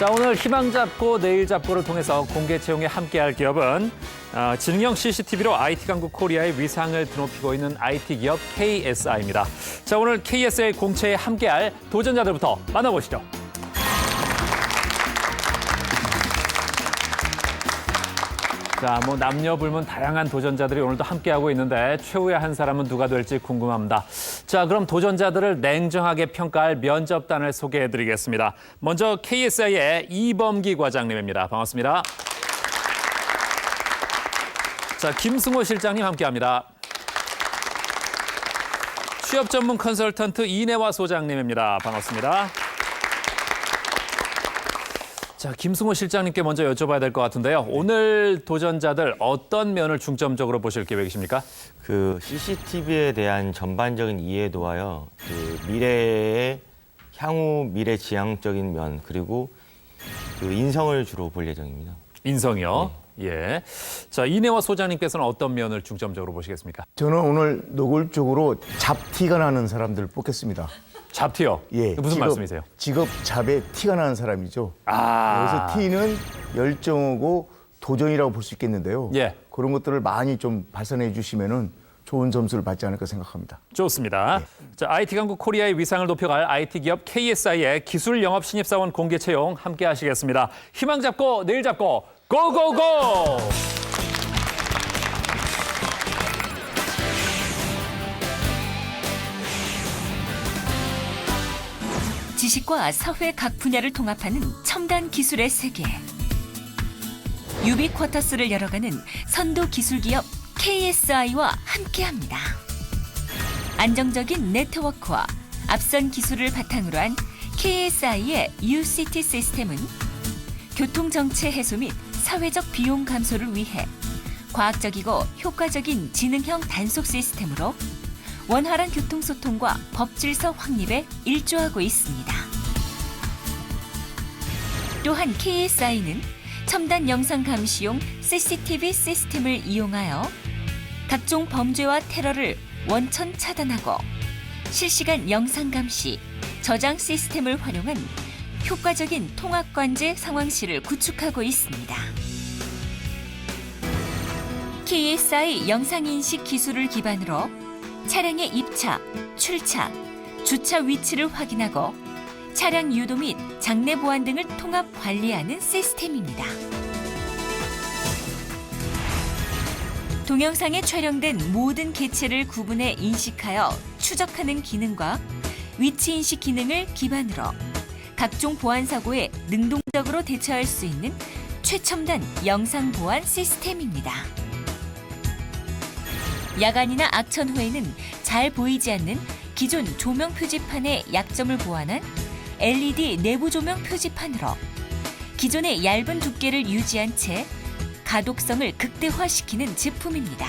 자, 오늘 희망 잡고 내일 잡고를 통해서 공개 채용에 함께할 기업은 지능형 CCTV로 IT 강국 코리아의 위상을 드높이고 있는 IT 기업 KSI입니다. 자, 오늘 KSI 공채에 함께할 도전자들부터 만나보시죠. 자, 남녀 불문 다양한 도전자들이 오늘도 함께하고 있는데 최후의 한 사람은 누가 될지 궁금합니다. 자, 그럼 도전자들을 냉정하게 평가할 면접단을 소개해드리겠습니다. 먼저 KSI의 이범기 과장님입니다. 반갑습니다. 자, 김승호 실장님 함께합니다. 취업 전문 컨설턴트 이내화 소장님입니다. 반갑습니다. 자, 김승호 실장님께 먼저 여쭤봐야 될 것 같은데요. 오늘 도전자들 어떤 면을 중점적으로 보실 계획이십니까? CCTV에 대한 전반적인 이해도와요. 미래의 향후 미래 지향적인 면 그리고 인성을 주로 볼 예정입니다. 인성이요? 네. 예. 자, 이내화 소장님께서는 어떤 면을 중점적으로 보시겠습니까? 저는 오늘 노골적으로 잡티가 나는 사람들을 뽑겠습니다. 잡티요? 예. 무슨 말씀이세요? 직업 잡에 티가 나는 사람이죠. 그래서 T는 열정이고 도전이라고 볼 수 있겠는데요. 예. 그런 것들을 많이 좀 발산해 주시면은 좋은 점수를 받지 않을까 생각합니다. 좋습니다. 자, IT 강국 코리아의 위상을 높여갈 IT 기업 KSI의 기술 영업 신입사원 공개 채용 함께 하시겠습니다. 희망 잡고 내일 잡고 고고고! 지식과 사회 각 분야를 통합하는 첨단 기술의 세계. 유비쿼터스를 열어가는 선도 기술 기업 KSI와 함께합니다. 안정적인 네트워크와 앞선 기술을 바탕으로 한 KSI의 UCT 시스템은 교통정체 해소 및 사회적 비용 감소를 위해 과학적이고 효과적인 지능형 단속 시스템으로 원활한 교통소통과 법질서 확립에 일조하고 있습니다. 또한 KSI는 첨단 영상 감시용 CCTV 시스템을 이용하여 각종 범죄와 테러를 원천 차단하고 실시간 영상 감시, 저장 시스템을 활용한 효과적인 통합관제 상황실을 구축하고 있습니다. KSI 영상인식 기술을 기반으로 차량의 입차, 출차, 주차 위치를 확인하고 차량 유도 및 장내 보안 등을 통합 관리하는 시스템입니다. 동영상에 촬영된 모든 객체를 구분해 인식하여 추적하는 기능과 위치 인식 기능을 기반으로 각종 보안 사고에 능동적으로 대처할 수 있는 최첨단 영상 보안 시스템입니다. 야간이나 악천 후에는 잘 보이지 않는 기존 조명 표지판의 약점을 보완한 LED 내부 조명 표지판으로 기존의 얇은 두께를 유지한 채 가독성을 극대화시키는 제품입니다.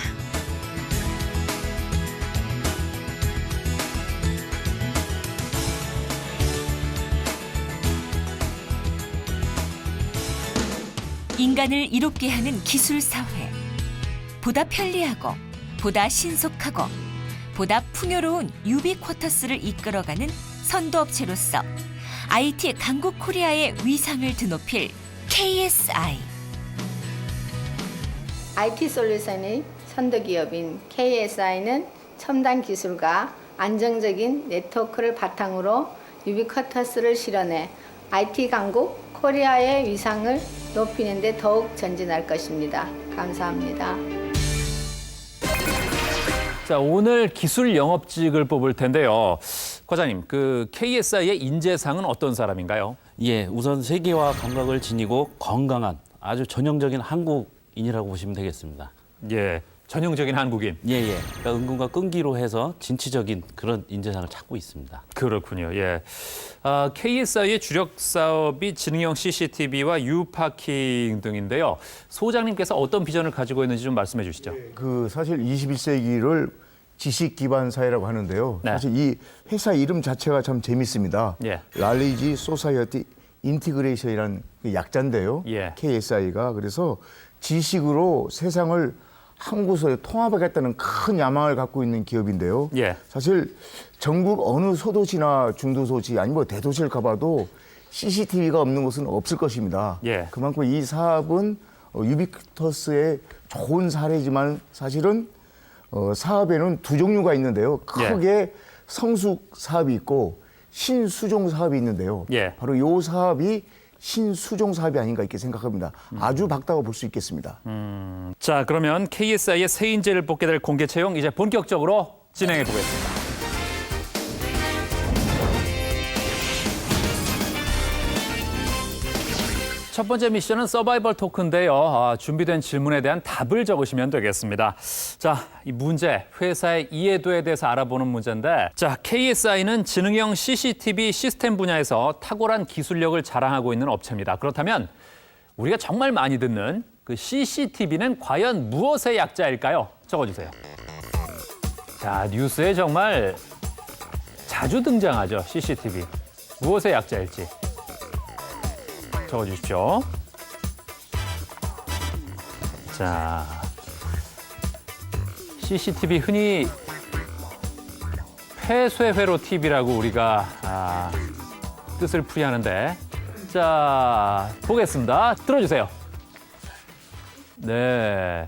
인간을 이롭게 하는 기술 사회. 보다 편리하고 보다 신속하고 보다 풍요로운 유비쿼터스를 이끌어가는 선도업체로서 IT 강국 코리아의 위상을 드높일 KSI. IT 솔루션의 선도기업인 KSI는 첨단 기술과 안정적인 네트워크를 바탕으로 유비쿼터스를 실현해 IT 강국 코리아의 위상을 높이는 데 더욱 전진할 것입니다. 감사합니다. 자, 오늘 기술 영업직을 뽑을 텐데요. 과장님, KSI의 인재상은 어떤 사람인가요? 예, 우선 세계화 감각을 지니고 건강한 아주 전형적인 한국인이라고 보시면 되겠습니다. 예, 전형적인 한국인. 예. 그러니까 은근과 끈기로 해서 진취적인 그런 인재상을 찾고 있습니다. 그렇군요. 예. KSI의 주력 사업이 지능형 CCTV와 유파킹 등인데요. 소장님께서 어떤 비전을 가지고 있는지 좀 말씀해 주시죠. 사실 21세기를 지식 기반 사회라고 하는데요. 네. 사실 이 회사 이름 자체가 참 재밌습니다. 예. 날리지 소사이어티 인티그레이션이라는 약자인데요. 예. KSI가 그래서 지식으로 세상을 한 곳에 통합하겠다는 큰 야망을 갖고 있는 기업인데요. 예. 사실 전국 어느 소도시나 중도소시 아니면 대도시를 가봐도 CCTV가 없는 곳은 없을 것입니다. 예. 그만큼 이 사업은 유비쿼터스의 좋은 사례지만 사실은 사업에는 두 종류가 있는데요. 크게 성숙 사업이 있고 신수종 사업이 있는데요. 예. 바로 이 사업이 신수종 사업이 아닌가 이렇게 생각합니다. 아주 밝다고 볼 수 있겠습니다. 자, 그러면 KSI의 새 인재를 뽑게 될 공개 채용 이제 본격적으로 진행해 보겠습니다. 첫 번째 미션은 서바이벌 토크인데요. 준비된 질문에 대한 답을 적으시면 되겠습니다. 자, 이 문제, 회사의 이해도에 대해서 알아보는 문제인데, 자, KSI는 지능형 CCTV 시스템 분야에서 탁월한 기술력을 자랑하고 있는 업체입니다. 그렇다면 우리가 정말 많이 듣는 그 CCTV는 과연 무엇의 약자일까요? 적어주세요. 자, 뉴스에 정말 자주 등장하죠, CCTV. 무엇의 약자일지. 적어주십시오. 자, CCTV 흔히 폐쇄회로 TV라고 우리가 뜻을 풀이하는데, 자, 보겠습니다. 들어주세요. 네,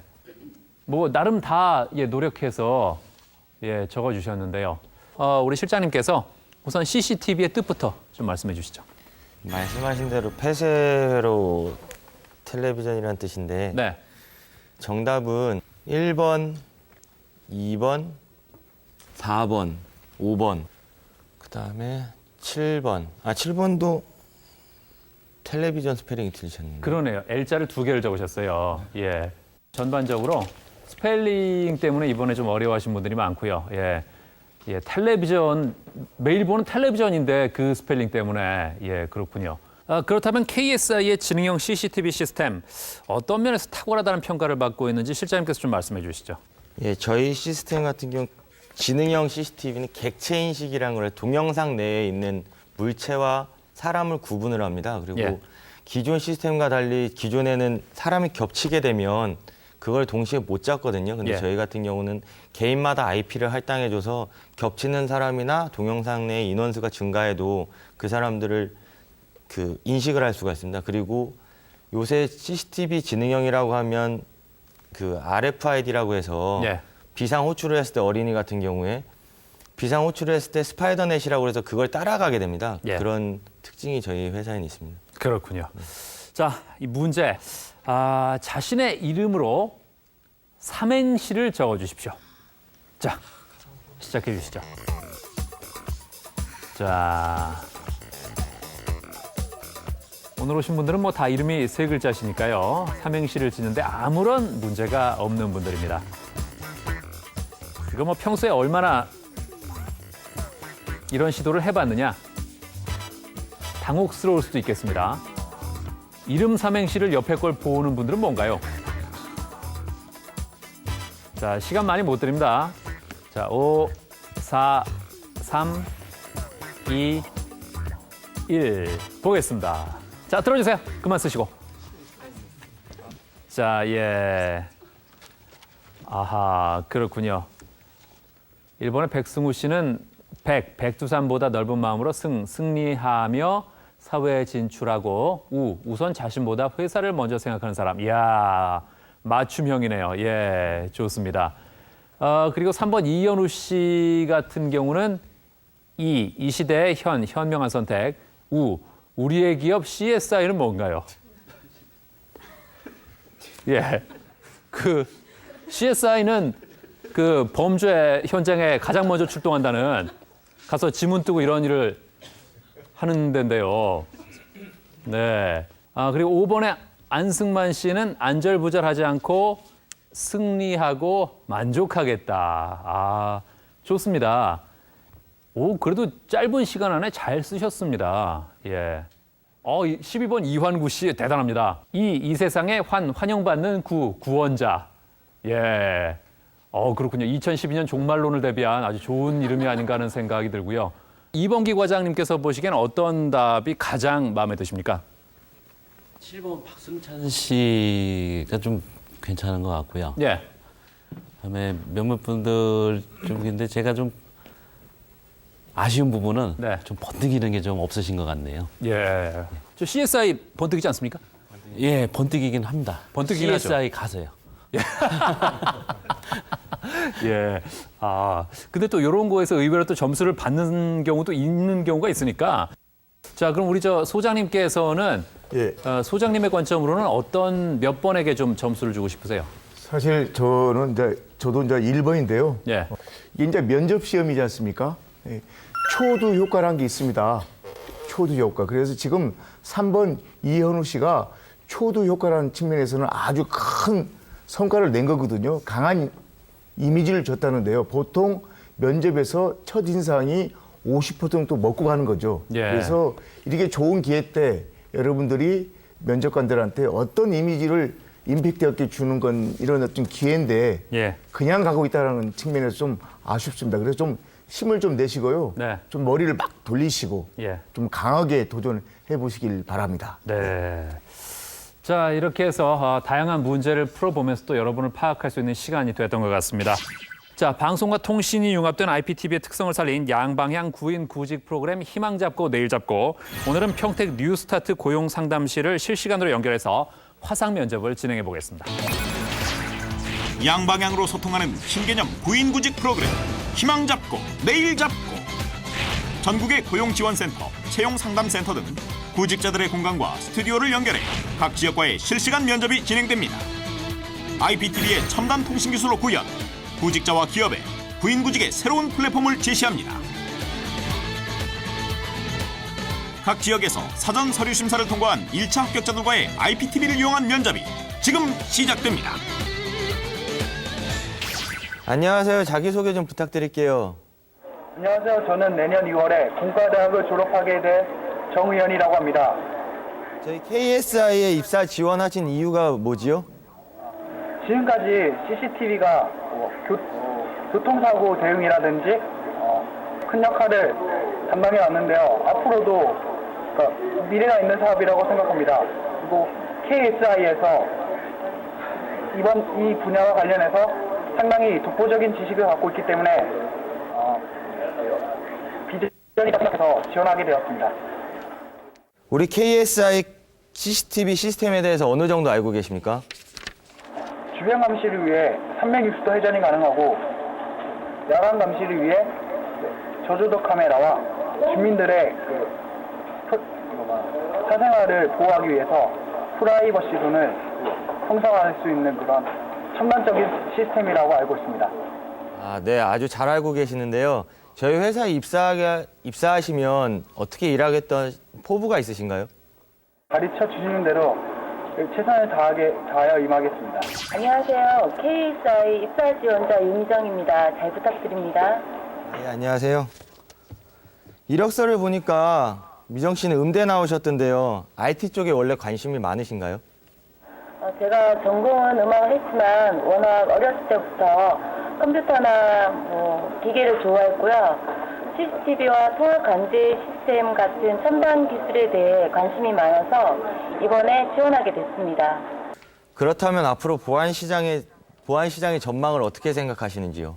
뭐 나름 다 노력해서 적어주셨는데요. 우리 실장님께서 우선 CCTV의 뜻부터 좀 말씀해 주시죠. 말씀하신 대로 폐쇄회로 텔레비전이라는 뜻인데 네. 정답은 1번, 2번, 4번, 5번, 그다음에 7번. 7번도 텔레비전 스펠링이 틀리셨네요. 그러네요. L자를 2개를 적으셨어요. 예. 전반적으로 스펠링 때문에 이번에 좀 어려워하신 분들이 많고요. 예. 예, 텔레비전, 매일 보는 텔레비전인데 그 스펠링 때문에, 그렇군요. 그렇다면 KSI의 지능형 CCTV 시스템, 어떤 면에서 탁월하다는 평가를 받고 있는지 실장님께서 좀 말씀해 주시죠. 예, 저희 시스템 같은 경우 지능형 CCTV는 객체 인식이라는 걸 동영상 내에 있는 물체와 사람을 구분을 합니다. 그리고 예. 기존 시스템과 달리 기존에는 사람이 겹치게 되면 그걸 동시에 못 잡거든요. 근데 예. 저희 같은 경우는 개인마다 IP를 할당해줘서 겹치는 사람이나 동영상 내 인원수가 증가해도 그 사람들을 인식을 할 수가 있습니다. 그리고 요새 CCTV 지능형이라고 하면 그 RFID라고 해서 예. 비상 호출을 했을 때 어린이 같은 경우에 비상 호출을 했을 때 스파이더넷이라고 해서 그걸 따라가게 됩니다. 예. 그런 특징이 저희 회사에는 있습니다. 그렇군요. 자, 이 문제. 자신의 이름으로 삼행시를 적어 주십시오. 자, 시작해 주시죠. 자, 오늘 오신 분들은 뭐 다 이름이 3글자시니까요. 삼행시를 짓는데 아무런 문제가 없는 분들입니다. 이거 뭐 평소에 얼마나 이런 시도를 해봤느냐? 당혹스러울 수도 있겠습니다. 이름 삼행시를 옆에 걸 보는 분들은 뭔가요? 자, 시간 많이 못 드립니다. 자, 5, 4, 3, 2, 1. 보겠습니다. 자, 들어주세요. 그만 쓰시고. 자, 예. 아하, 그렇군요. 일본의 백승우 씨는 백두산보다 넓은 마음으로 승리하며 사회에 진출하고 우선 자신보다 회사를 먼저 생각하는 사람. 이야, 맞춤형이네요. 예, 좋습니다. 그리고 3번 이현우 씨 같은 경우는 이 시대의 현명한 선택. 우리의 기업 CSI는 뭔가요? 예, 그 CSI는 그 범죄 현장에 가장 먼저 출동한다는, 가서 지문 뜨고 이런 일을 하는 데인데요. 네. 그리고 5번에 안승만 씨는 안절부절하지 않고 승리하고 만족하겠다. 좋습니다. 그래도 짧은 시간 안에 잘 쓰셨습니다. 예. 12번 이환구 씨 대단합니다. 이 세상에 환영받는 구원자. 예. 그렇군요. 2012년 종말론을 대비한 아주 좋은 이름이 아닌가 하는 생각이 들고요. 이범기 과장님께서 보시기엔 어떤 답이 가장 마음에 드십니까? 7번 박승찬 씨가 좀 괜찮은 것 같고요. 예. 그다음에 몇몇 분들 좀 근데 제가 좀 아쉬운 부분은 네. 좀 번뜩이는 게 좀 없으신 것 같네요. 예. 저 CSI 번뜩이지 않습니까? 예, 번뜩이긴 합니다. 번뜩이긴 하죠. CSI 가세요. 예. 아, 근데 또 이런 거에서 의외로 또 점수를 받는 경우도 있는 경우가 있으니까. 자, 그럼 우리 저 소장님께서는 예. 소장님의 관점으로는 어떤 몇 번에게 좀 점수를 주고 싶으세요? 사실 저도 이제 1번인데요. 예. 이게 이제 면접 시험이지 않습니까? 예. 초두 효과라는 게 있습니다. 초두 효과. 그래서 지금 3번 이현우 씨가 초두 효과라는 측면에서는 아주 큰 성과를 낸 거거든요. 강한 이미지를 줬다는데요. 보통 면접에서 첫인상이 50% 정도 먹고 가는 거죠. 예. 그래서 이렇게 좋은 기회 때 여러분들이 면접관들한테 어떤 이미지를 임팩트 있게 주는 건 이런 어떤 기회인데 예. 그냥 가고 있다는 측면에서 좀 아쉽습니다. 그래서 좀 힘을 좀 내시고요. 네. 좀 머리를 막 돌리시고 예. 좀 강하게 도전해 보시길 바랍니다. 네. 자, 이렇게 해서 다양한 문제를 풀어보면서 또 여러분을 파악할 수 있는 시간이 됐던 것 같습니다. 자, 방송과 통신이 융합된 IPTV의 특성을 살린 양방향 구인 구직 프로그램 희망 잡고 내일 잡고 오늘은 평택 뉴스타트 고용 상담실을 실시간으로 연결해서 화상 면접을 진행해 보겠습니다. 양방향으로 소통하는 신개념 구인구직 프로그램 희망 잡고 내일 잡고 전국의 고용지원센터, 채용상담센터 등 구직자들의 공간과 스튜디오를 연결해 각 지역과의 실시간 면접이 진행됩니다. IPTV의 첨단 통신 기술로 구현, 구직자와 기업에 구인구직의 새로운 플랫폼을 제시합니다. 각 지역에서 사전 서류 심사를 통과한 1차 합격자들과의 IPTV를 이용한 면접이 지금 시작됩니다. 안녕하세요. 자기소개 좀 부탁드릴게요. 안녕하세요. 저는 내년 2월에 공과대학을 졸업하게 될 정의연이라고 합니다. 저희 KSI에 입사 지원하신 이유가 뭐지요? 지금까지 CCTV가 교통사고 대응이라든지 큰 역할을 담당해 왔는데요. 앞으로도 미래가 있는 사업이라고 생각합니다. 그리고 KSI에서 이번 이 분야와 관련해서 상당히 독보적인 지식을 갖고 있기 때문에 비전이 생각해서 지원하게 되었습니다. 우리 KSI CCTV 시스템에 대해서 어느 정도 알고 계십니까? 주변 감시를 위해 360도 회전이 가능하고 야간 감시를 위해 저조도 카메라와 주민들의 사생활을 보호하기 위해서 프라이버시 존을 형성할 수 있는 그런 첨단적인 시스템이라고 알고 있습니다. 아, 네, 아주 잘 알고 계시는데요. 저희 회사에 입사하시면 어떻게 일하겠다는 포부가 있으신가요? 가르쳐 주시는 대로 최선을 다하여 임하겠습니다. 안녕하세요. KSI 입사 지원자 윤미정입니다. 잘 부탁드립니다. 네, 안녕하세요. 이력서를 보니까 미정 씨는 음대 나오셨던데요. IT 쪽에 원래 관심이 많으신가요? 제가 전공은 음악을 했지만 워낙 어렸을 때부터 컴퓨터나 기계를 좋아했고요. CCTV와 통합 간제 시스템 같은 첨단 기술에 대해 관심이 많아서 이번에 지원하게 됐습니다. 그렇다면 앞으로 보안 시장의 전망을 어떻게 생각하시는지요?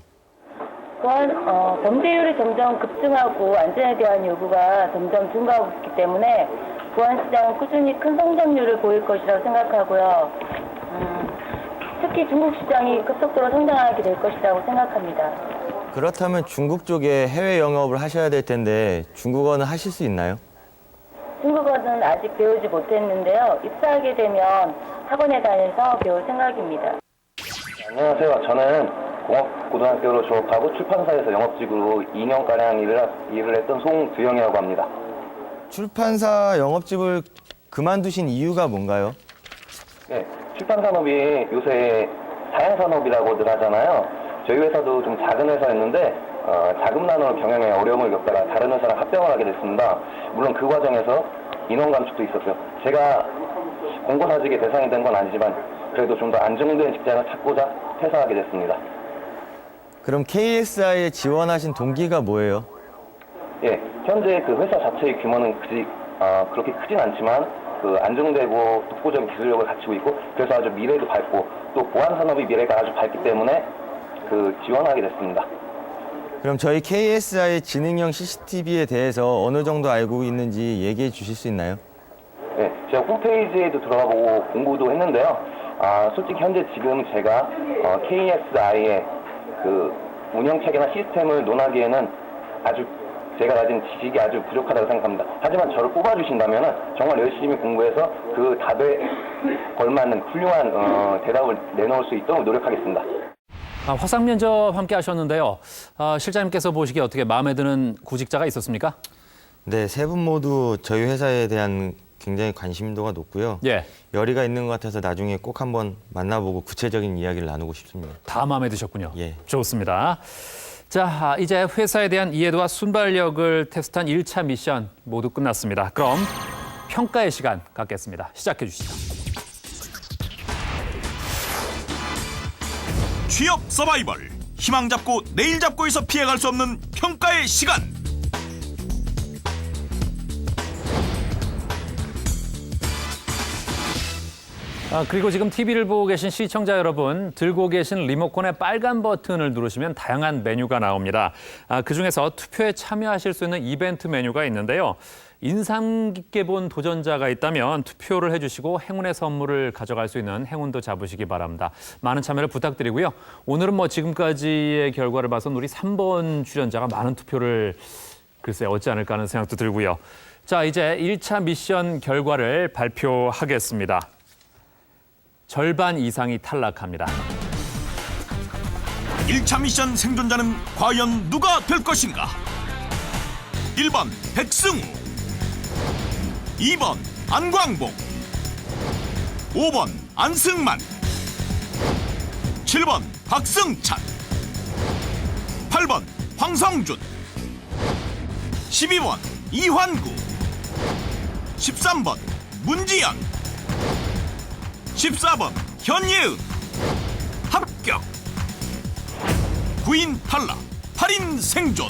또한 범죄율이 점점 급증하고 안전에 대한 요구가 점점 증가하고 있기 때문에 보안 시장은 꾸준히 큰 성장률을 보일 것이라고 생각하고요. 특히 중국 시장이 급속도로 성장하게 될 것이라고 생각합니다. 그렇다면 중국 쪽에 해외 영업을 하셔야 될 텐데 중국어는 하실 수 있나요? 중국어는 아직 배우지 못했는데요. 입사하게 되면 학원에 다녀서 배울 생각입니다. 안녕하세요. 저는 공업고등학교로 졸업하고 출판사에서 영업직으로 2년가량 일을 했던 송두영이라고 합니다. 출판사 영업직을 그만두신 이유가 뭔가요? 네, 출판산업이 요새 사양산업이라고들 하잖아요. 저희 회사도 좀 작은 회사였는데 자금난으로 경영에 어려움을 겪다가 다른 회사랑 합병을 하게 됐습니다. 물론 그 과정에서 인원 감축도 있었고요. 제가 공고사직의 대상이 된 건 아니지만 그래도 좀 더 안정된 직장을 찾고자 퇴사하게 됐습니다. 그럼 KSI에 지원하신 동기가 뭐예요? 예, 현재 그 회사 자체의 규모는 그렇게 크진 않지만 그 안정되고 독보적인 기술력을 갖추고 있고 그래서 아주 미래도 밝고 또 보안 산업의 미래가 아주 밝기 때문에 그 지원하게 됐습니다. 그럼 저희 KSI 지능형 CCTV에 대해서 어느 정도 알고 있는지 얘기해 주실 수 있나요? 네, 제가 홈페이지에도 들어가 보고 공부도 했는데요. 솔직히 현재 지금 제가 KSI의 그 운영 체계나 시스템을 논하기에는 아주 제가 가진 지식이 아주 부족하다고 생각합니다. 하지만 저를 뽑아주신다면 정말 열심히 공부해서 그 답에 걸맞는 훌륭한 대답을 내놓을 수 있도록 노력하겠습니다. 화상 면접 함께 하셨는데요. 실장님께서 보시기에 어떻게 마음에 드는 구직자가 있었습니까? 네, 세 분 모두 저희 회사에 대한 굉장히 관심도가 높고요. 예. 열의가 있는 것 같아서 나중에 꼭 한번 만나보고 구체적인 이야기를 나누고 싶습니다. 다 마음에 드셨군요. 예. 좋습니다. 자, 이제 회사에 대한 이해도와 순발력을 테스트한 1차 미션 모두 끝났습니다. 그럼 평가의 시간 갖겠습니다. 시작해 주시죠. 취업 서바이벌 희망 잡고 내일 잡고에서 피해갈 수 없는 평가의 시간. 그리고 지금 TV를 보고 계신 시청자 여러분, 들고 계신 리모컨의 빨간 버튼을 누르시면 다양한 메뉴가 나옵니다. 그중에서 투표에 참여하실 수 있는 이벤트 메뉴가 있는데요. 인상 깊게 본 도전자가 있다면 투표를 해주시고 행운의 선물을 가져갈 수 있는 행운도 잡으시기 바랍니다. 많은 참여를 부탁드리고요. 오늘은 지금까지의 결과를 봐선 우리 3번 출연자가 많은 투표를 글쎄 얻지 않을까 하는 생각도 들고요. 자, 이제 1차 미션 결과를 발표하겠습니다. 절반 이상이 탈락합니다. 1차 미션 생존자는 과연 누가 될 것인가? 1번 백승우, 2번 안광복, 5번 안승만, 7번 박승찬, 8번 황성준, 12번 이환구, 13번 문지연, 14번 현예은. 합격. 9인 탈락, 8인 생존.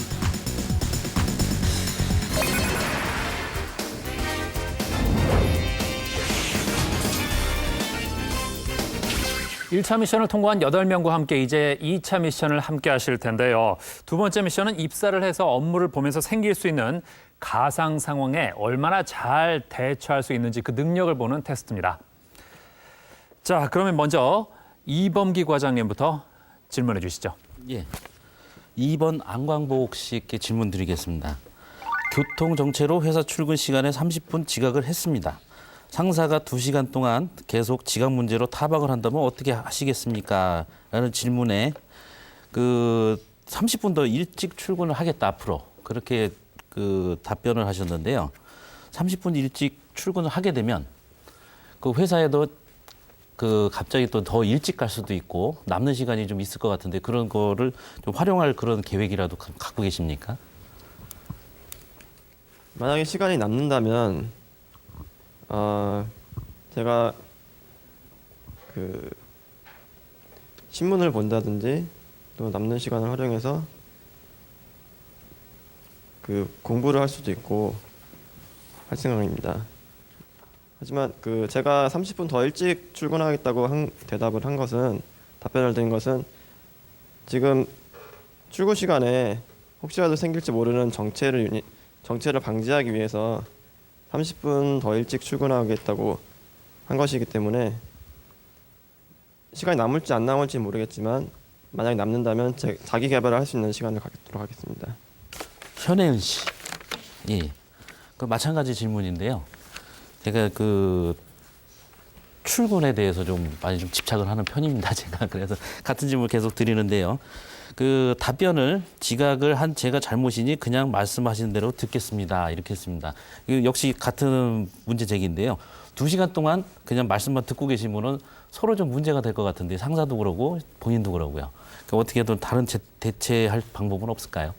1차 미션을 통과한 8명과 함께 이제 2차 미션을 함께 하실 텐데요. 두 번째 미션은 입사를 해서 업무를 보면서 생길 수 있는 가상 상황에 얼마나 잘 대처할 수 있는지 그 능력을 보는 테스트입니다. 자, 그러면 먼저 이범기 과장님부터 질문해 주시죠. 예. 2번 안광복 씨께 질문 드리겠습니다. 교통정체로 회사 출근 시간에 30분 지각을 했습니다. 상사가 2시간 동안 계속 지각 문제로 타박을 한다면 어떻게 하시겠습니까? 라는 질문에 30분 더 일찍 출근을 하겠다 앞으로 그렇게 답변을 하셨는데요. 30분 일찍 출근을 하게 되면 그 회사에도 갑자기 또 더 일찍 갈 수도 있고 남는 시간이 좀 있을 것 같은데 그런 거를 좀 활용할 그런 계획이라도 갖고 계십니까? 만약에 시간이 남는다면 제가 신문을 본다든지 또 남는 시간을 활용해서 공부를 할 수도 있고 할 생각입니다. 하지만 제가 30분 더 일찍 출근하겠다고 답변을 드린 것은 지금 출근 시간에 혹시라도 생길지 모르는 정체를 방지하기 위해서 30분 더 일찍 출근하겠다고 한 것이기 때문에 시간이 남을지 안 남을지 모르겠지만 만약에 남는다면 자기 개발을 할 수 있는 시간을 갖도록 하겠습니다. 현혜은 씨. 예. 마찬가지 질문인데요. 제가 출근에 대해서 좀 많이 좀 집착을 하는 편입니다. 제가 그래서 같은 질문을 계속 드리는데요. 답변을 지각을 한 제가 잘못이니 그냥 말씀하시는 대로 듣겠습니다. 이렇게 했습니다. 역시 같은 문제 제기인데요. 2시간 동안 그냥 말씀만 듣고 계시면은 서로 좀 문제가 될 것 같은데 상사도 그러고 본인도 그러고요. 어떻게든 다른 대체할 방법은 없을까요?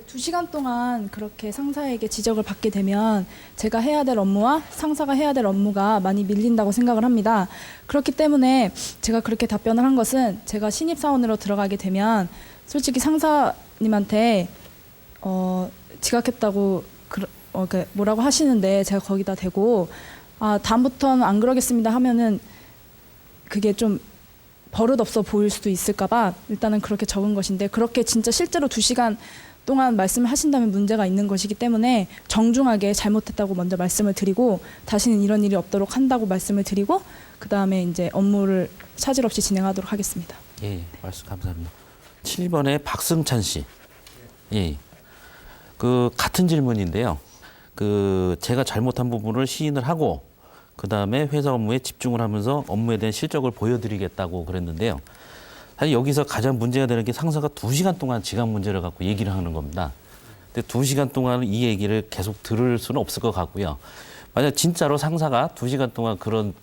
2시간 동안 그렇게 상사에게 지적을 받게 되면 제가 해야 될 업무와 상사가 해야 될 업무가 많이 밀린다고 생각을 합니다. 그렇기 때문에 제가 그렇게 답변을 한 것은 제가 신입사원으로 들어가게 되면 솔직히 상사님한테 지각했다고 뭐라고 하시는데 제가 거기다 대고 다음부터는 안 그러겠습니다 하면은 그게 좀 버릇없어 보일 수도 있을까 봐 일단은 그렇게 적은 것인데 그렇게 진짜 실제로 2시간 동안 말씀을 하신다면 문제가 있는 것이기 때문에 정중하게 잘못했다고 먼저 말씀을 드리고 다시는 이런 일이 없도록 한다고 말씀을 드리고 그다음에 이제 업무를 차질 없이 진행하도록 하겠습니다. 예, 말씀 감사합니다. 7번에 박승찬 씨. 예. 그 같은 질문인데요. 그 제가 잘못한 부분을 시인을 하고 그다음에 회사 업무에 집중을 하면서 업무에 대한 실적을 보여드리겠다고 그랬는데요. 사실 여기서 가장 문제가 되는 게 상사가 2시간 동안 지각 문제를 갖고 얘기를 하는 겁니다. 근데 2시간 동안 이 얘기를 계속 들을 수는 없을 것 같고요. 만약 진짜로 상사가 2시간 동안 그런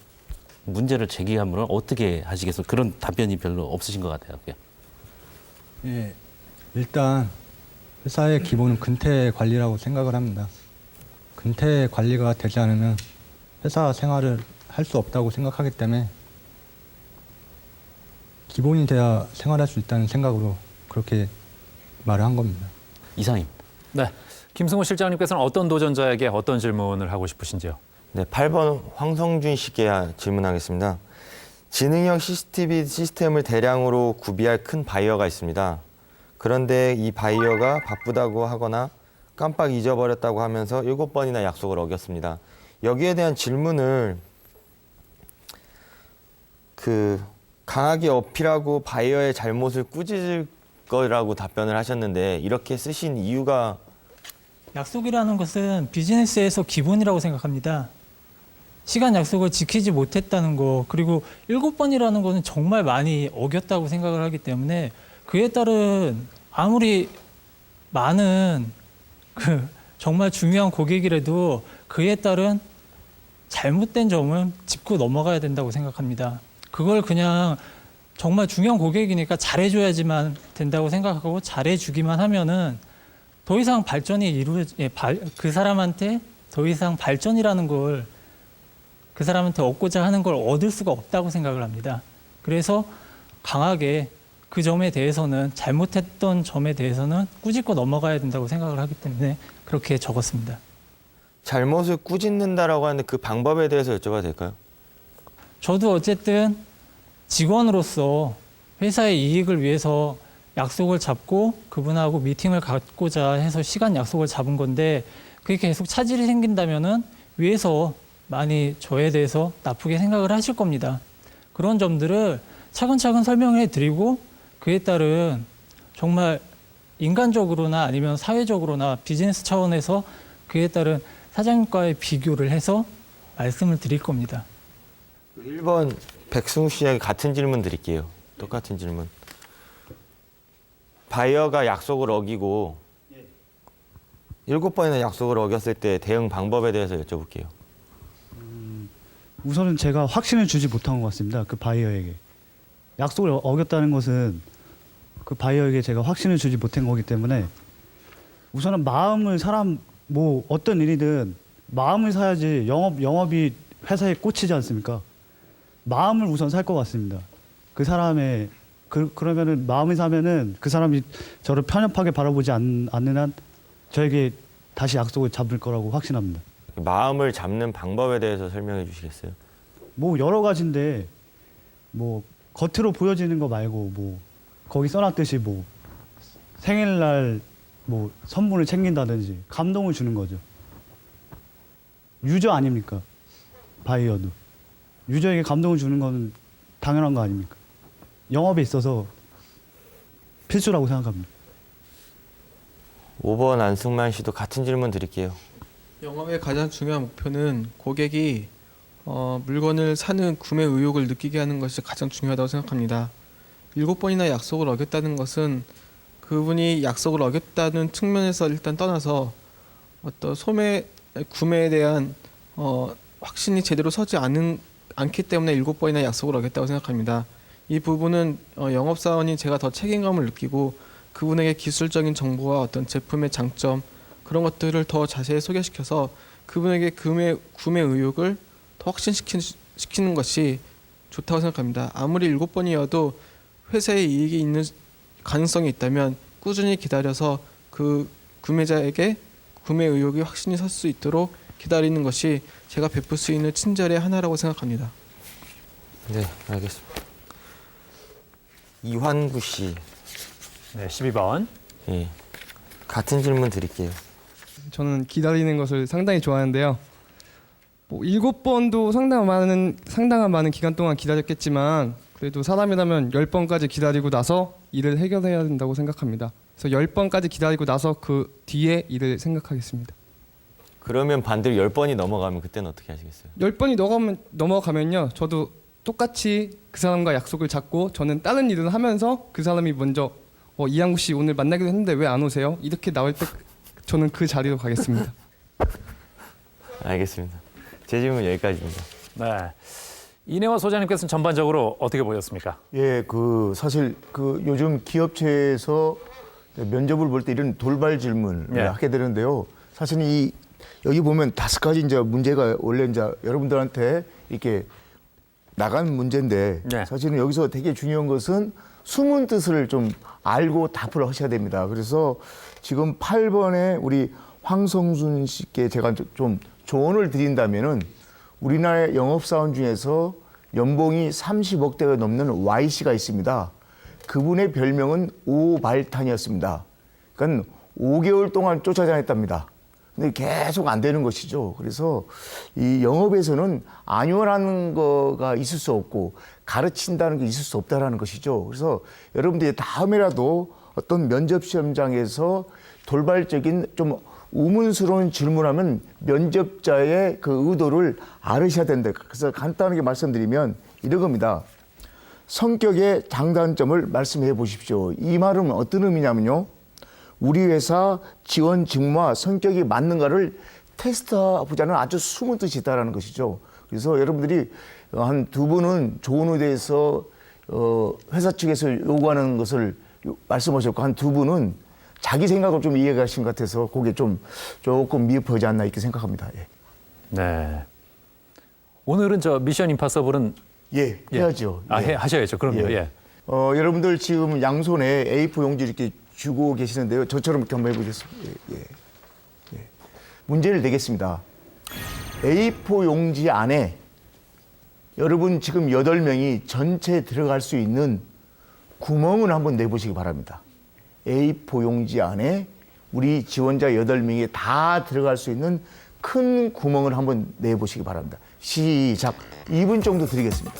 문제를 제기하면 어떻게 하시겠어요? 그런 답변이 별로 없으신 것 같아요. 예, 일단 회사의 기본은 근태 관리라고 생각을 합니다. 근태 관리가 되지 않으면 회사 생활을 할 수 없다고 생각하기 때문에 기본이 돼야 생활할 수 있다는 생각으로 그렇게 말을 한 겁니다. 이상입니다. 네, 김승호 실장님께서는 어떤 도전자에게 어떤 질문을 하고 싶으신지요? 네, 8번 황성준 씨께 질문하겠습니다. 지능형 CCTV 시스템을 대량으로 구비할 큰 바이어가 있습니다. 그런데 이 바이어가 바쁘다고 하거나 깜빡 잊어버렸다고 하면서 7번이나 약속을 어겼습니다. 여기에 대한 질문을 강하게 어필하고 바이어의 잘못을 꾸짖을 거라고 답변을 하셨는데 이렇게 쓰신 이유가? 약속이라는 것은 비즈니스에서 기본이라고 생각합니다. 시간 약속을 지키지 못했다는 거, 그리고 7번이라는 것은 정말 많이 어겼다고 생각을 하기 때문에 그에 따른 아무리 많은 정말 중요한 고객이라도 그에 따른 잘못된 점은 짚고 넘어가야 된다고 생각합니다. 그걸 그냥 정말 중요한 고객이니까 잘해줘야지만 된다고 생각하고 잘해주기만 하면은 더 이상 발전이 그 사람한테 더 이상 발전이라는 걸 그 사람한테 얻고자 하는 걸 얻을 수가 없다고 생각을 합니다. 그래서 강하게 그 점에 대해서는 잘못했던 점에 대해서는 꾸짖고 넘어가야 된다고 생각을 하기 때문에 그렇게 적었습니다. 잘못을 꾸짖는다라고 하는 그 방법에 대해서 여쭤봐도 될까요? 저도 어쨌든 직원으로서 회사의 이익을 위해서 약속을 잡고 그분하고 미팅을 갖고자 해서 시간 약속을 잡은 건데 그게 계속 차질이 생긴다면은 위에서 많이 저에 대해서 나쁘게 생각을 하실 겁니다. 그런 점들을 차근차근 설명을 해드리고 그에 따른 정말 인간적으로나 아니면 사회적으로나 비즈니스 차원에서 그에 따른 사장님과의 비교를 해서 말씀을 드릴 겁니다. 1번 백승우 씨에게 같은 질문 드릴게요. 똑같은 질문. 바이어가 약속을 어기고 7번이나 약속을 어겼을 때 대응 방법에 대해서 여쭤볼게요. 우선은 제가 확신을 주지 못한 것 같습니다. 그 바이어에게. 약속을 어겼다는 것은 그 바이어에게 제가 확신을 주지 못한 거기 때문에 우선은 어떤 일이든 마음을 사야지 영업이 회사에 꽂히지 않습니까? 마음을 우선 살 것 같습니다. 그 사람의 그러면은 마음을 사면은 그 사람이 저를 편협하게 바라보지 않는 한 저에게 다시 약속을 잡을 거라고 확신합니다. 마음을 잡는 방법에 대해서 설명해 주시겠어요? 여러 가지인데 겉으로 보여지는 거 말고 거기 써놨듯이 생일날 선물을 챙긴다든지 감동을 주는 거죠. 유저 아닙니까? 바이어도. 유저에게 감동을 주는 건 당연한 거 아닙니까? 영업에 있어서 필수라고 생각합니다. 5번 안승만 씨도 같은 질문 드릴게요. 영업의 가장 중요한 목표는 고객이 물건을 사는 구매 의욕을 느끼게 하는 것이 가장 중요하다고 생각합니다. 7번이나 약속을 어겼다는 것은 그분이 약속을 어겼다는 측면에서 일단 떠나서 어떤 구매에 대한 확신이 제대로 서지 않기 때문에 7번이나 약속을 어겼다고 생각합니다. 이 부분은 영업사원인 제가 더 책임감을 느끼고 그분에게 기술적인 정보와 어떤 제품의 장점 그런 것들을 더 자세히 소개시켜서 그분에게 구매 의욕을 더 확신시키는 것이 좋다고 생각합니다. 아무리 7번이어도 회사에 이익이 있는 가능성이 있다면 꾸준히 기다려서 그 구매자에게 구매 의욕이 확신이 설 수 있도록 기다리는 것이 제가 베풀 수 있는 친절의 하나라고 생각합니다. 네, 알겠습니다. 이환구 씨. 네, 12번. 예. 같은 질문 드릴게요. 저는 기다리는 것을 상당히 좋아하는데요. 뭐 7번도 상당한 많은 기간 동안 기다렸겠지만 그래도 사람이라면 10번까지 기다리고 나서 일을 해결해야 된다고 생각합니다. 그래서 10번까지 기다리고 나서 그 뒤에 일을 생각하겠습니다. 그러면 반대로 10번이 넘어가면 그때는 어떻게 하시겠어요? 10번이 넘어가면요. 저도 똑같이 그 사람과 약속을 잡고 저는 다른 일을 하면서 그 사람이 먼저 이항구 씨 오늘 만나기로 했는데 왜 안 오세요? 이렇게 나올 때 저는 그 자리로 가겠습니다. 알겠습니다. 제 질문 여기까지입니다. 네. 이내화 소장님께서는 전반적으로 어떻게 보셨습니까? 예, 사실 요즘 기업체에서 면접을 볼 때 이런 돌발 질문을 예. 하게 되는데요. 사실 여기 보면 5가지 이제 문제가 원래 이제 여러분들한테 이렇게 나간 문제인데 예. 사실은 여기서 되게 중요한 것은 숨은 뜻을 좀 알고 답을 하셔야 됩니다. 그래서 지금 8번에 우리 황성순 씨께 제가 좀 조언을 드린다면은 우리나라의 영업사원 중에서 연봉이 30억대가 넘는 Y씨가 있습니다. 그분의 별명은 오발탄이었습니다. 그러니까 5개월 동안 쫓아다녔답니다. 근데 계속 안 되는 것이죠. 그래서 이 영업에서는 안요하는 거가 있을 수 없고 가르친다는 게 있을 수 없다라는 것이죠. 그래서 여러분들이 다음에라도 어떤 면접 시험장에서 돌발적인 좀 우문스러운 질문하면 면접자의 그 의도를 알으셔야 된다. 그래서 간단하게 말씀드리면 이런 겁니다. 성격의 장단점을 말씀해 보십시오. 이 말은 어떤 의미냐면요. 우리 회사 지원 직무와 성격이 맞는가를 테스트하고자는 아주 숨은 뜻이 있다는 것이죠. 그래서 여러분들이 한 2분은 좋은 의대에서 회사 측에서 요구하는 것을 말씀하셨고 한 2분은 자기 생각을 좀 이해가신 것 같아서 그게 조금 미흡하지 않나 이렇게 생각합니다. 예. 네. 오늘은 저 미션 임파서블은 예, 해야죠. 예. 하셔야죠. 그럼요. 예. 여러분들 지금 양손에 A4 용지 이렇게 주고 계시는데요. 저처럼 이렇게 한번 해보겠습니다. 예. 문제를 내겠습니다. A4 용지 안에 여러분 지금 8명이 전체 들어갈 수 있는 구멍을 한번 내보시기 바랍니다. A4 용지 안에 우리 지원자 8명이 다 들어갈 수 있는 큰 구멍을 한번 내보시기 바랍니다. 시작. 2분 정도 드리겠습니다.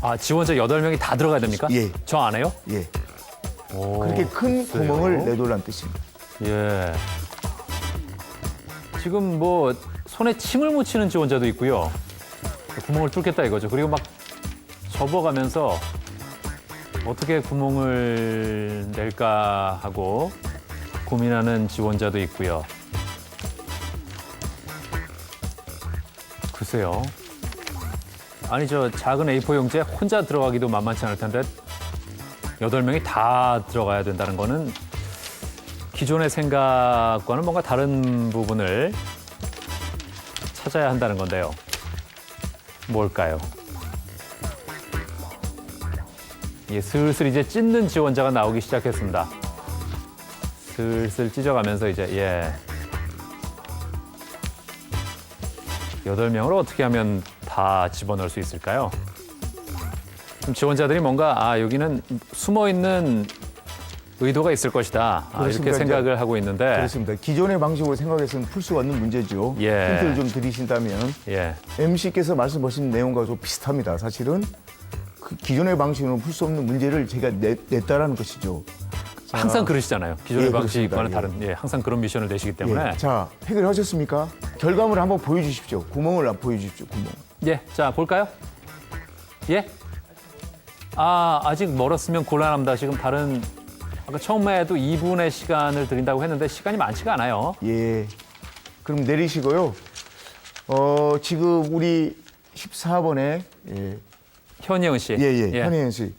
아, 지원자 8명이 다 들어가야 됩니까? 예. 저 안에요? 예. 오, 그렇게 큰 글쎄요. 구멍을 내놓으라는 뜻입니다. 예. 지금 뭐 손에 침을 묻히는 지원자도 있고요. 구멍을 뚫겠다 이거죠. 그리고 막 접어가면서 어떻게 구멍을 낼까 하고 고민하는 지원자도 있고요. 글쎄요. 아니 저 작은 A4 용지에 혼자 들어가기도 만만치 않을 텐데 8명이 다 들어가야 된다는 거는 기존의 생각과는 뭔가 다른 부분을 찾아야 한다는 건데요. 뭘까요? 예, 슬슬 이제 찢는 지원자가 나오기 시작했습니다. 슬슬 찢어가면서 이제 예. 8명을 어떻게 하면 다 집어넣을 수 있을까요? 좀 지원자들이 뭔가 여기는 숨어있는 의도가 있을 것이다. 이렇게 생각을 하고 있는데. 그렇습니다. 기존의 방식으로 생각해서는 풀 수가 없는 문제죠. 예. 힌트를 좀 드리신다면 예. MC께서 말씀하신 내용과 좀 비슷합니다. 사실은 그 기존의 방식으로 풀 수 없는 문제를 제가 냈다라는 것이죠. 항상 그러시잖아요. 기존의 예, 방식과는 그렇습니다. 다른, 항상 그런 미션을 내시기 때문에. 예. 자, 해결하셨습니까? 결과물을 한번 보여주십시오. 구멍을 보여주십시오. 구멍. 예, 자 볼까요? 예? 아직 멀었으면 곤란합니다. 지금 다른 아까 처음에도 2분의 시간을 드린다고 했는데 시간이 많지가 않아요. 예. 그럼 내리시고요. 지금 우리 14번에 현예은 씨. 예. 현예은 씨.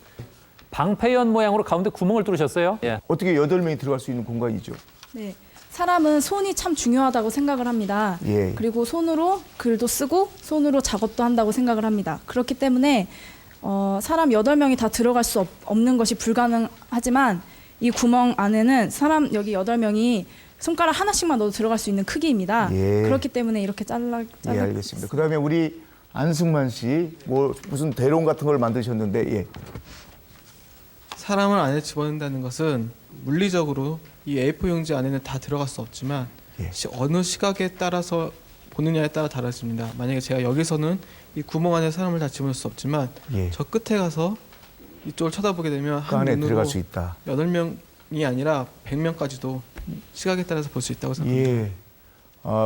방패연 모양으로 가운데 구멍을 뚫으셨어요? 예. 어떻게 8명이 들어갈 수 있는 공간이죠? 네. 사람은 손이 참 중요하다고 생각을 합니다. 예. 그리고 손으로 글도 쓰고 손으로 작업도 한다고 생각을 합니다. 그렇기 때문에 사람 8명이 다 들어갈 수 없는 것이 불가능하지만 이 구멍 안에는 사람 여기 8명이 손가락 하나씩만 넣어도 들어갈 수 있는 크기입니다. 예. 그렇기 때문에 이렇게 예, 알겠습니다. 그다음에 우리 안승만 씨, 뭐 무슨 대롱 같은 걸 만드셨는데, 예. 사람을 안에 집어넣는다는 것은 물리적으로 이 A4 용지 안에는 다 들어갈 수 없지만 어느 시각에 따라서 보느냐에 따라 다르습니다. 만약에 제가 여기서는 이 구멍 안에 사람을 다 집어넣을 수 없지만 저 끝에 가서 이쪽을 쳐다보게 되면 그 한 안에 눈으로 들어갈 수 있다. 8명이 아니라 100명까지도 시각에 따라서 볼 수 있다고 생각합니다. 예.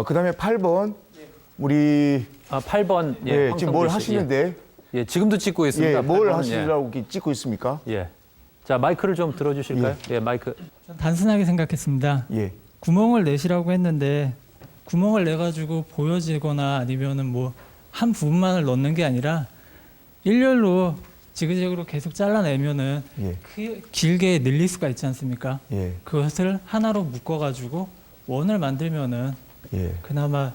그다음에 8번 우리 8번 예, 지금 뭘 하시는데? 예, 지금도 찍고 있습니다. 예, 뭘 8번은, 하시려고 이렇게 찍고 있습니까? 예. 자, 마이크를 좀 들어주실까요? 예, 마이크. 단순하게 생각했습니다. 예. 구멍을 내시라고 했는데 구멍을 내 가지고 보여지거나 아니면은 뭐 한 부분만을 넣는 게 아니라 일렬로 지그재그로 계속 잘라내면은 길게 늘릴 수가 있지 않습니까? 예. 그것을 하나로 묶어 가지고 원을 만들면은 예. 그나마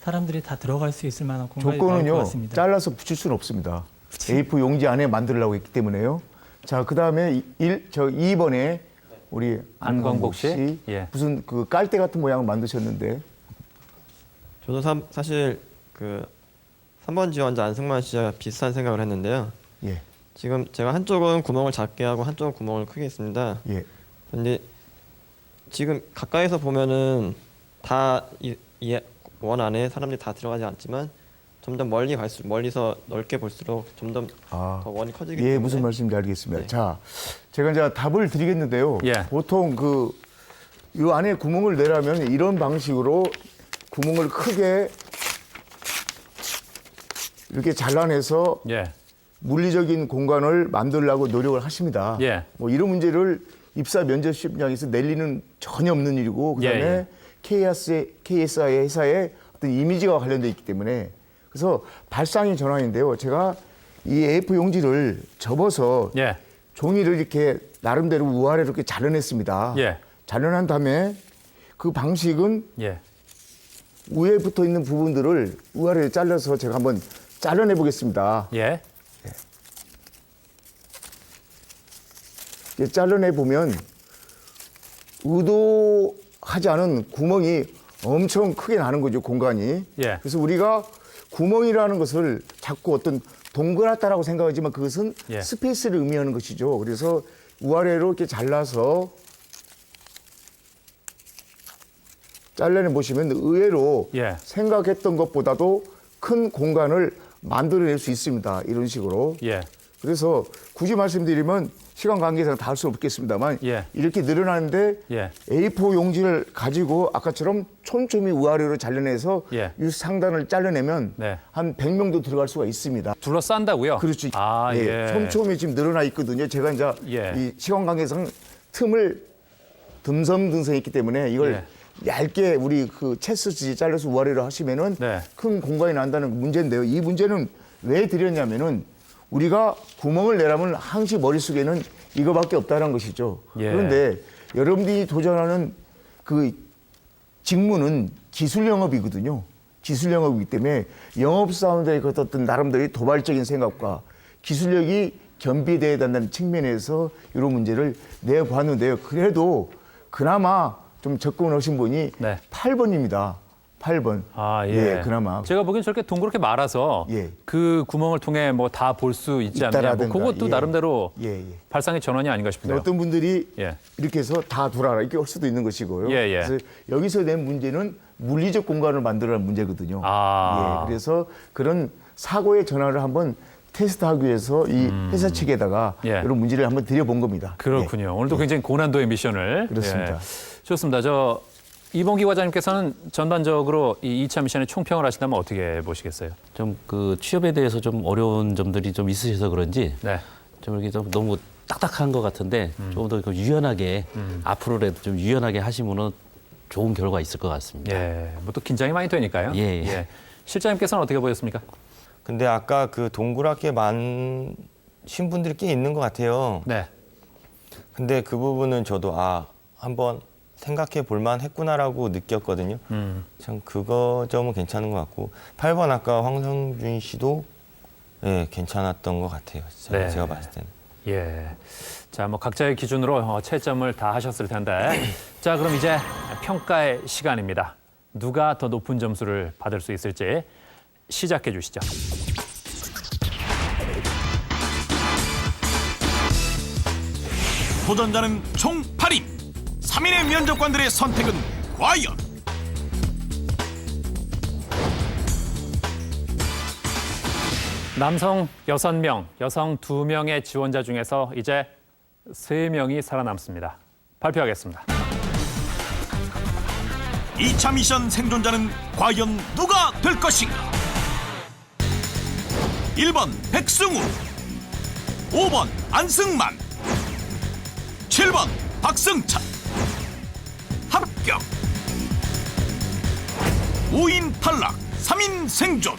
사람들이 다 들어갈 수 있을 만한 공간이 나올 것 조건은요, 같습니다. 잘라서 붙일 수는 없습니다. A4 용지 안에 만들려고 했기 때문에요. 자, 그다음에 2번에 우리 안광복 씨, 예. 무슨 그 깔대 같은 모양을 만드셨는데. 저도 사실 그 3번 지원자 안승만 씨와 비슷한 생각을 했는데요. 예. 지금 제가 한쪽은 구멍을 작게 하고 한쪽은 구멍을 크게 했습니다. 예. 근데 지금 가까이서 보면은 다 이 원 안에 사람들이 다 들어가지 않지만 점점 멀리서 넓게 볼수록 점점 더 원이 커지기 때문에. 무슨 말씀인지 알겠습니다. 자, 제가 이제 답을 드리겠는데요. 보통 이 안에 구멍을 내려면 이런 방식으로 구멍을 크게 이렇게 잘라내서 물리적인 공간을 만들려고 노력을 하십니다. 뭐 이런 문제를 입사 면접 시험장에서 낼 리는 전혀 없는 일이고, 그다음에 KSI 회사의 어떤 이미지와 관련돼 있기 때문에. 그래서 발상의 전환인데요. 제가 이 A4 용지를 접어서 종이를 이렇게 나름대로 우아래로 이렇게 잘라냈습니다. 잘라낸 다음에 그 방식은 위에 붙어 있는 부분들을 우아래로 잘라서 제가 한번 잘라내 보겠습니다. 잘라내 보면 의도하지 않은 구멍이 엄청 크게 나는 거죠, 공간이. 그래서 우리가 구멍이라는 것을 자꾸 어떤 동그랗다라고 생각하지만 그것은 스페이스를 의미하는 것이죠. 그래서 우아래로 이렇게 잘라서 잘라내 보시면 의외로 생각했던 것보다도 큰 공간을 만들어낼 수 있습니다. 이런 식으로. 그래서 굳이 말씀드리면 시간 관계상 다 할 수 없겠습니다만 이렇게 늘어나는데 A4 용지를 가지고 아까처럼 촘촘히 우아래로 잘라내서 이 상단을 잘라내면 한 100명도 들어갈 수가 있습니다. 둘러싼다고요? 그렇죠. 촘촘히 지금 늘어나 있거든요. 제가 이제 이 시간 관계상 틈을 듬성듬성 있기 때문에 이걸 얇게 우리 그 채스지 잘라서 우아래로 하시면은 큰 공간이 난다는 문제인데요. 이 문제는 왜 드렸냐면은 우리가 구멍을 내라면 항시 머릿속에는 이거밖에 없다는 것이죠. 그런데 여러분들이 도전하는 그 직무는 기술 영업이거든요. 기술 영업이기 때문에 영업사원들의 그 어떤 나름대로 도발적인 생각과 기술력이 겸비돼야 된다는 측면에서 이런 문제를 내보았는데요. 그래도 그나마 좀 접근하신 분이 8번입니다. 8번. 그나마. 제가 보기엔 저렇게 동그랗게 말아서 그 구멍을 통해 뭐 다 볼 수 있지 않느냐. 뭐 그것도 나름대로 발상의 전환이 아닌가 싶은데요. 어떤 분들이 이렇게 해서 다 돌아라 이렇게 할 수도 있는 것이고요. 그래서 여기서 낸 문제는 물리적 공간을 만들어라는 문제거든요. 그래서 그런 사고의 전환을 한번 테스트하기 위해서 이 회사 측에다가 이런 문제를 한번 드려본 겁니다. 그렇군요. 오늘도 굉장히 고난도의 미션을. 그렇습니다. 좋습니다. 이봉기 과장님께서는 전반적으로 이 2차 미션의 총평을 하신다면 어떻게 보시겠어요? 좀 그 취업에 대해서 좀 어려운 점들이 좀 있으셔서 그런지 좀 이렇게 좀 너무 딱딱한 것 같은데 조금 더 유연하게 앞으로라도 좀 유연하게 하시면은 좋은 결과 있을 것 같습니다. 뭐 또 긴장이 많이 되니까요. 실장님께서는 어떻게 보셨습니까? 근데 아까 그 동그랗게 만신 분들이 꽤 있는 것 같아요. 근데 그 부분은 저도 한번 생각해 볼만 했구나라고 느꼈거든요. 참 그거 점은 괜찮은 것 같고 8번 아까 황성준 씨도 괜찮았던 것 같아요. 제가 봤을 때는. 자, 뭐 각자의 기준으로 채점을 다 하셨을 텐데 자, 그럼 이제 평가의 시간입니다. 누가 더 높은 점수를 받을 수 있을지 시작해 주시죠. 도전자는 총 8인. 3인의 면접관들의 선택은 과연? 남성 6명, 여성 2명의 지원자 중에서 이제 3명이 살아남습니다. 발표하겠습니다. 2차 미션 생존자는 과연 누가 될 것인가? 1번 백승우, 5번 안승만, 7번 박승찬. 합격. 5인 탈락, 3인 생존.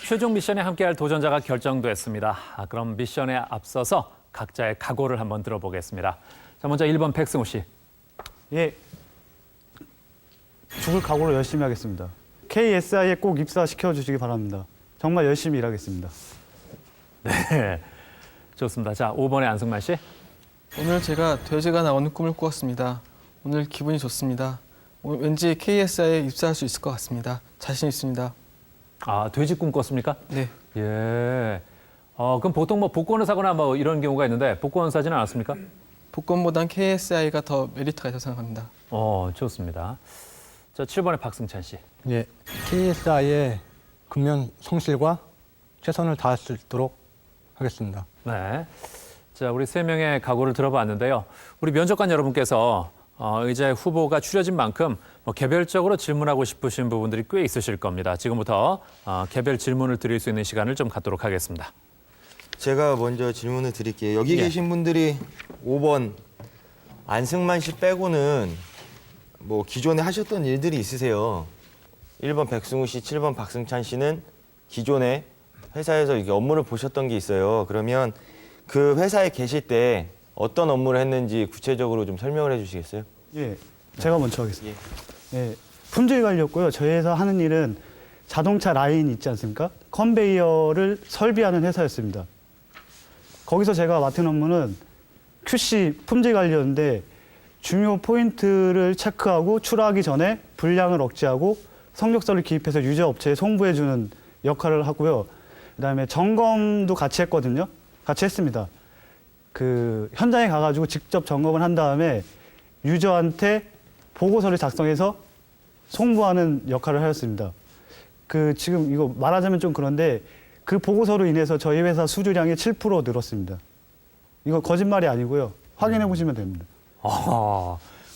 최종 미션에 함께할 도전자가 결정됐습니다. 그럼 미션에 앞서서 각자의 각오를 한번 들어보겠습니다. 자, 먼저 1번 백승우 씨. 예, 죽을 각오로 열심히 하겠습니다. KSI에 꼭 입사시켜 주시기 바랍니다. 정말 열심히 일하겠습니다. 네, 좋습니다. 자, 5번의 안승만 씨. 오늘 제가 돼지가 나오는 꿈을 꾸었습니다. 오늘 기분이 좋습니다. 왠지 KSI에 입사할 수 있을 것 같습니다. 자신 있습니다. 아, 돼지 꿈 꿨습니까? 네. 예. 그럼 보통 뭐 복권을 사거나 뭐 이런 경우가 있는데 복권 사지는 않았습니까? 복권보단 KSI가 더 메리트가 있다고 생각합니다. 좋습니다. 자, 7번의 박승찬 씨. 예, KSI의 근면 성실과 최선을 다할 수 있도록 하겠습니다. 네. 자, 우리 3명의 각오를 들어봤는데요. 우리 면접관 여러분께서 이제 후보가 추려진 만큼 뭐 개별적으로 질문하고 싶으신 부분들이 꽤 있으실 겁니다. 지금부터 개별 질문을 드릴 수 있는 시간을 좀 갖도록 하겠습니다. 제가 먼저 질문을 드릴게요. 여기 계신 분들이 5번 안승만 씨 빼고는 뭐 기존에 하셨던 일들이 있으세요. 1번 백승우 씨, 7번 박승찬 씨는 기존에 회사에서 이게 업무를 보셨던 게 있어요. 그러면 그 회사에 계실 때 어떤 업무를 했는지 구체적으로 좀 설명을 해주시겠어요? 예, 제가 먼저 하겠습니다. 예, 품질 관리였고요. 저희 회사 하는 일은 자동차 라인 있지 않습니까? 컨베이어를 설비하는 회사였습니다. 거기서 제가 맡은 업무는 QC 품질 관리였는데 중요 포인트를 체크하고 출하하기 전에 불량을 억제하고 성적서를 기입해서 유저 업체에 송부해주는 역할을 하고요. 그다음에 점검도 같이 했거든요. 같이 했습니다. 그 현장에 가가지고 직접 점검을 한 다음에 유저한테 보고서를 작성해서 송부하는 역할을 하였습니다. 그 지금 이거 말하자면 좀 그런데 그 보고서로 인해서 저희 회사 수주량이 7% 늘었습니다. 이거 거짓말이 아니고요. 확인해 보시면 됩니다.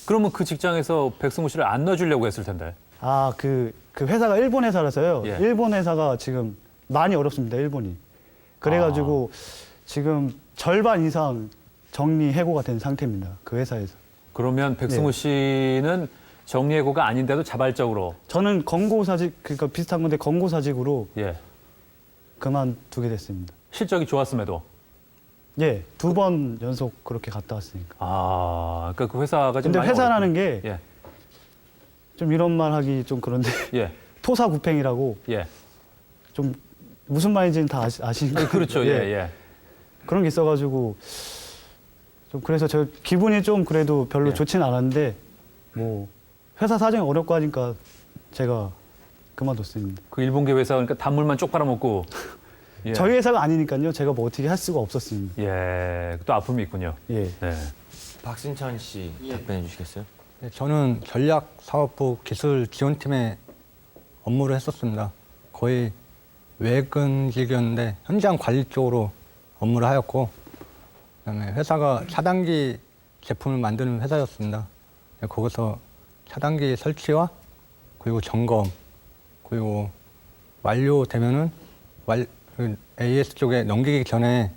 그러면 그 직장에서 백승우 씨를 안 넣어주려고 했을 텐데. 그 회사가 일본 회사라서요. 예. 일본 회사가 지금 많이 어렵습니다. 일본이. 그래가지고 지금 절반 이상 정리해고가 된 상태입니다. 그 회사에서. 그러면 백승우 씨는 정리해고가 아닌데도 자발적으로. 저는 권고사직, 그러니까 비슷한 건데 권고사직으로 예. 그만두게 됐습니다. 실적이 좋았음에도. 예, 2번 연속 그렇게 갔다 왔으니까. 그러니까 그 회사가 좀 근데 많이 회사라는 어렵군요. 게 좀 이런 말 하기 좀 그런데 예. 토사구팽이라고 예. 좀 무슨 말인지는 다 아시는 거예요. 그렇죠. 예. 그런 게 있어가지고 좀 그래서 저 기분이 좀 그래도 별로 좋지는 않았는데 뭐 회사 사정이 어렵고 하니까 제가 그만뒀습니다. 그 일본계 회사 그러니까 단물만 쪽 빨아먹고. 예. 저희 회사가 아니니까요. 제가 뭐 어떻게 할 수가 없었습니다. 예, 또 아픔이 있군요. 예. 네. 박승찬 씨 답변해 주시겠어요? 네, 저는 전략사업부 기술지원팀에 업무를 했었습니다. 거의 외근직이었는데 현장 관리 쪽으로 업무를 하였고, 그다음에 회사가 차단기 제품을 만드는 회사였습니다. 거기서 차단기 설치와 그리고 점검, 그리고 완료되면은 AS 쪽에 넘기기 전에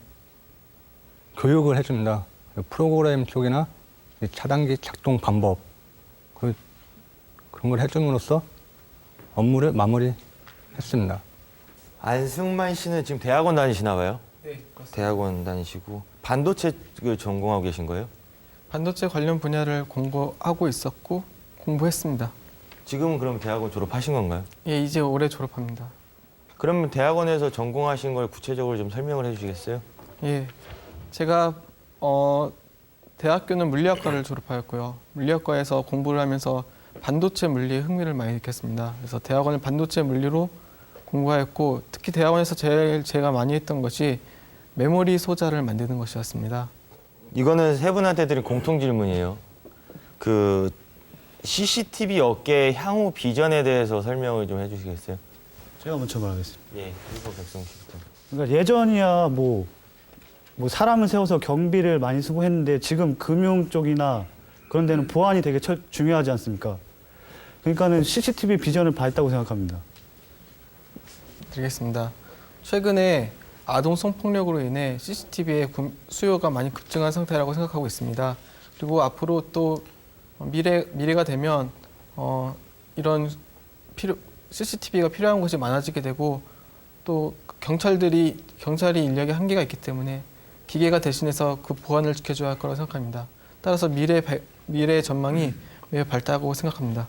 교육을 해줍니다. 프로그램 쪽이나 차단기 작동 방법 그런 걸 해줌으로써 업무를 마무리했습니다. 안승만 씨는 지금 대학원 다니시나 봐요? 네, 그렇습니다. 대학원 다니시고 반도체를 전공하고 계신 거예요? 반도체 관련 분야를 공부하고 있었고 공부했습니다. 지금은 그럼 대학원 졸업하신 건가요? 예, 이제 올해 졸업합니다. 그러면 대학원에서 전공하신 걸 구체적으로 좀 설명을 해주시겠어요? 예, 제가 대학교는 물리학과를 졸업하였고요. 물리학과에서 공부를 하면서 반도체 물리에 흥미를 많이 느꼈습니다. 그래서 대학원을 반도체 물리로 공부하였고 특히 대학원에서 제가 많이 했던 것이 메모리 소자를 만드는 것이었습니다. 이거는 세 분한테 드린 공통 질문이에요. 그 CCTV 업계의 향후 비전에 대해서 설명을 좀 해주시겠어요? 제가 먼저 말하겠습니다. 예, 그리고 백승우 씨부터. 그러니까 예전이야 뭐 사람을 세워서 경비를 많이 쓰고 했는데 지금 금융 쪽이나 그런 데는 보안이 되게 중요하지 않습니까? 그러니까는 CCTV 비전을 밝다고 생각합니다. 드리겠습니다. 최근에 아동 성폭력으로 인해 CCTV의 수요가 많이 급증한 상태라고 생각하고 있습니다. 그리고 앞으로 또 미래가 되면 이런 CCTV가 필요한 곳이 많아지게 되고 또 경찰이 인력이 한계가 있기 때문에 기계가 대신해서 그 보안을 지켜줘야 할 거라고 생각합니다. 따라서 미래의 전망이 매우 밝다고 생각합니다.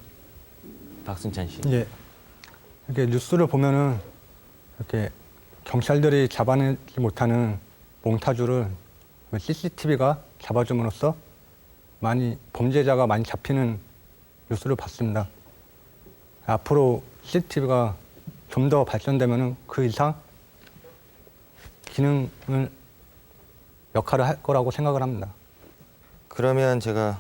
박승찬 씨. 예. 이렇게 뉴스를 보면은 이렇게 경찰들이 잡아내지 못하는 몽타주를 CCTV가 잡아줌으로써 많이 범죄자가 많이 잡히는 뉴스를 봤습니다. 앞으로 CCTV가 좀 더 발전되면은 그 이상 기능을 역할을 할 거라고 생각을 합니다. 그러면 제가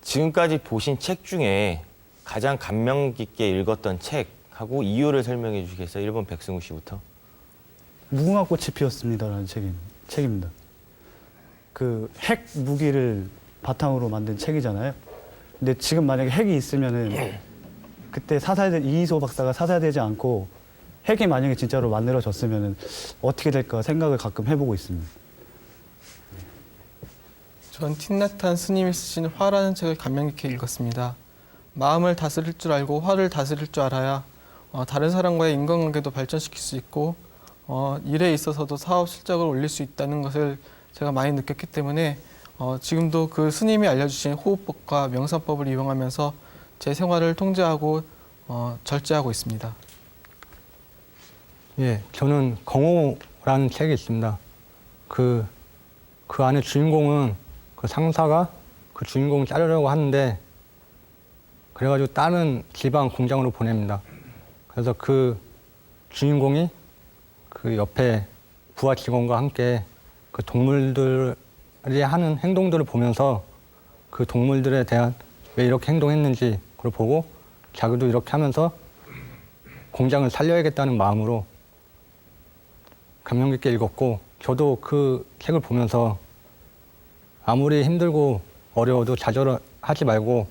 지금까지 보신 책 중에 가장 감명 깊게 읽었던 책하고 이유를 설명해 주시겠어요? 1번 백승우 씨부터. 무궁화꽃이 피었습니다라는 책입니다. 그 핵 무기를 바탕으로 만든 책이잖아요. 근데 지금 만약에 핵이 있으면은 그때 이희소 박사가 사살되지 않고 핵이 만약에 진짜로 만들어졌으면은 어떻게 될까 생각을 가끔 해보고 있습니다. 전 틴나탄 스님이 쓰신 화라는 책을 감명 깊게 읽었습니다. 마음을 다스릴 줄 알고 화를 다스릴 줄 알아야 다른 사람과의 인간관계도 발전시킬 수 있고 일에 있어서도 사업 실적을 올릴 수 있다는 것을 제가 많이 느꼈기 때문에 지금도 그 스님이 알려주신 호흡법과 명상법을 이용하면서 제 생활을 통제하고 절제하고 있습니다. 예, 저는 공호라는 책이 있습니다. 그 안에 주인공은 그 상사가 그 주인공을 자르려고 하는데 그래가지고 다른 지방 공장으로 보냅니다. 그래서 그 주인공이 그 옆에 부하 직원과 함께 그 동물들이 하는 행동들을 보면서 그 동물들에 대한 왜 이렇게 행동했는지 그걸 보고 자기도 이렇게 하면서 공장을 살려야겠다는 마음으로 감명 깊게 읽었고 저도 그 책을 보면서 아무리 힘들고 어려워도 좌절하지 말고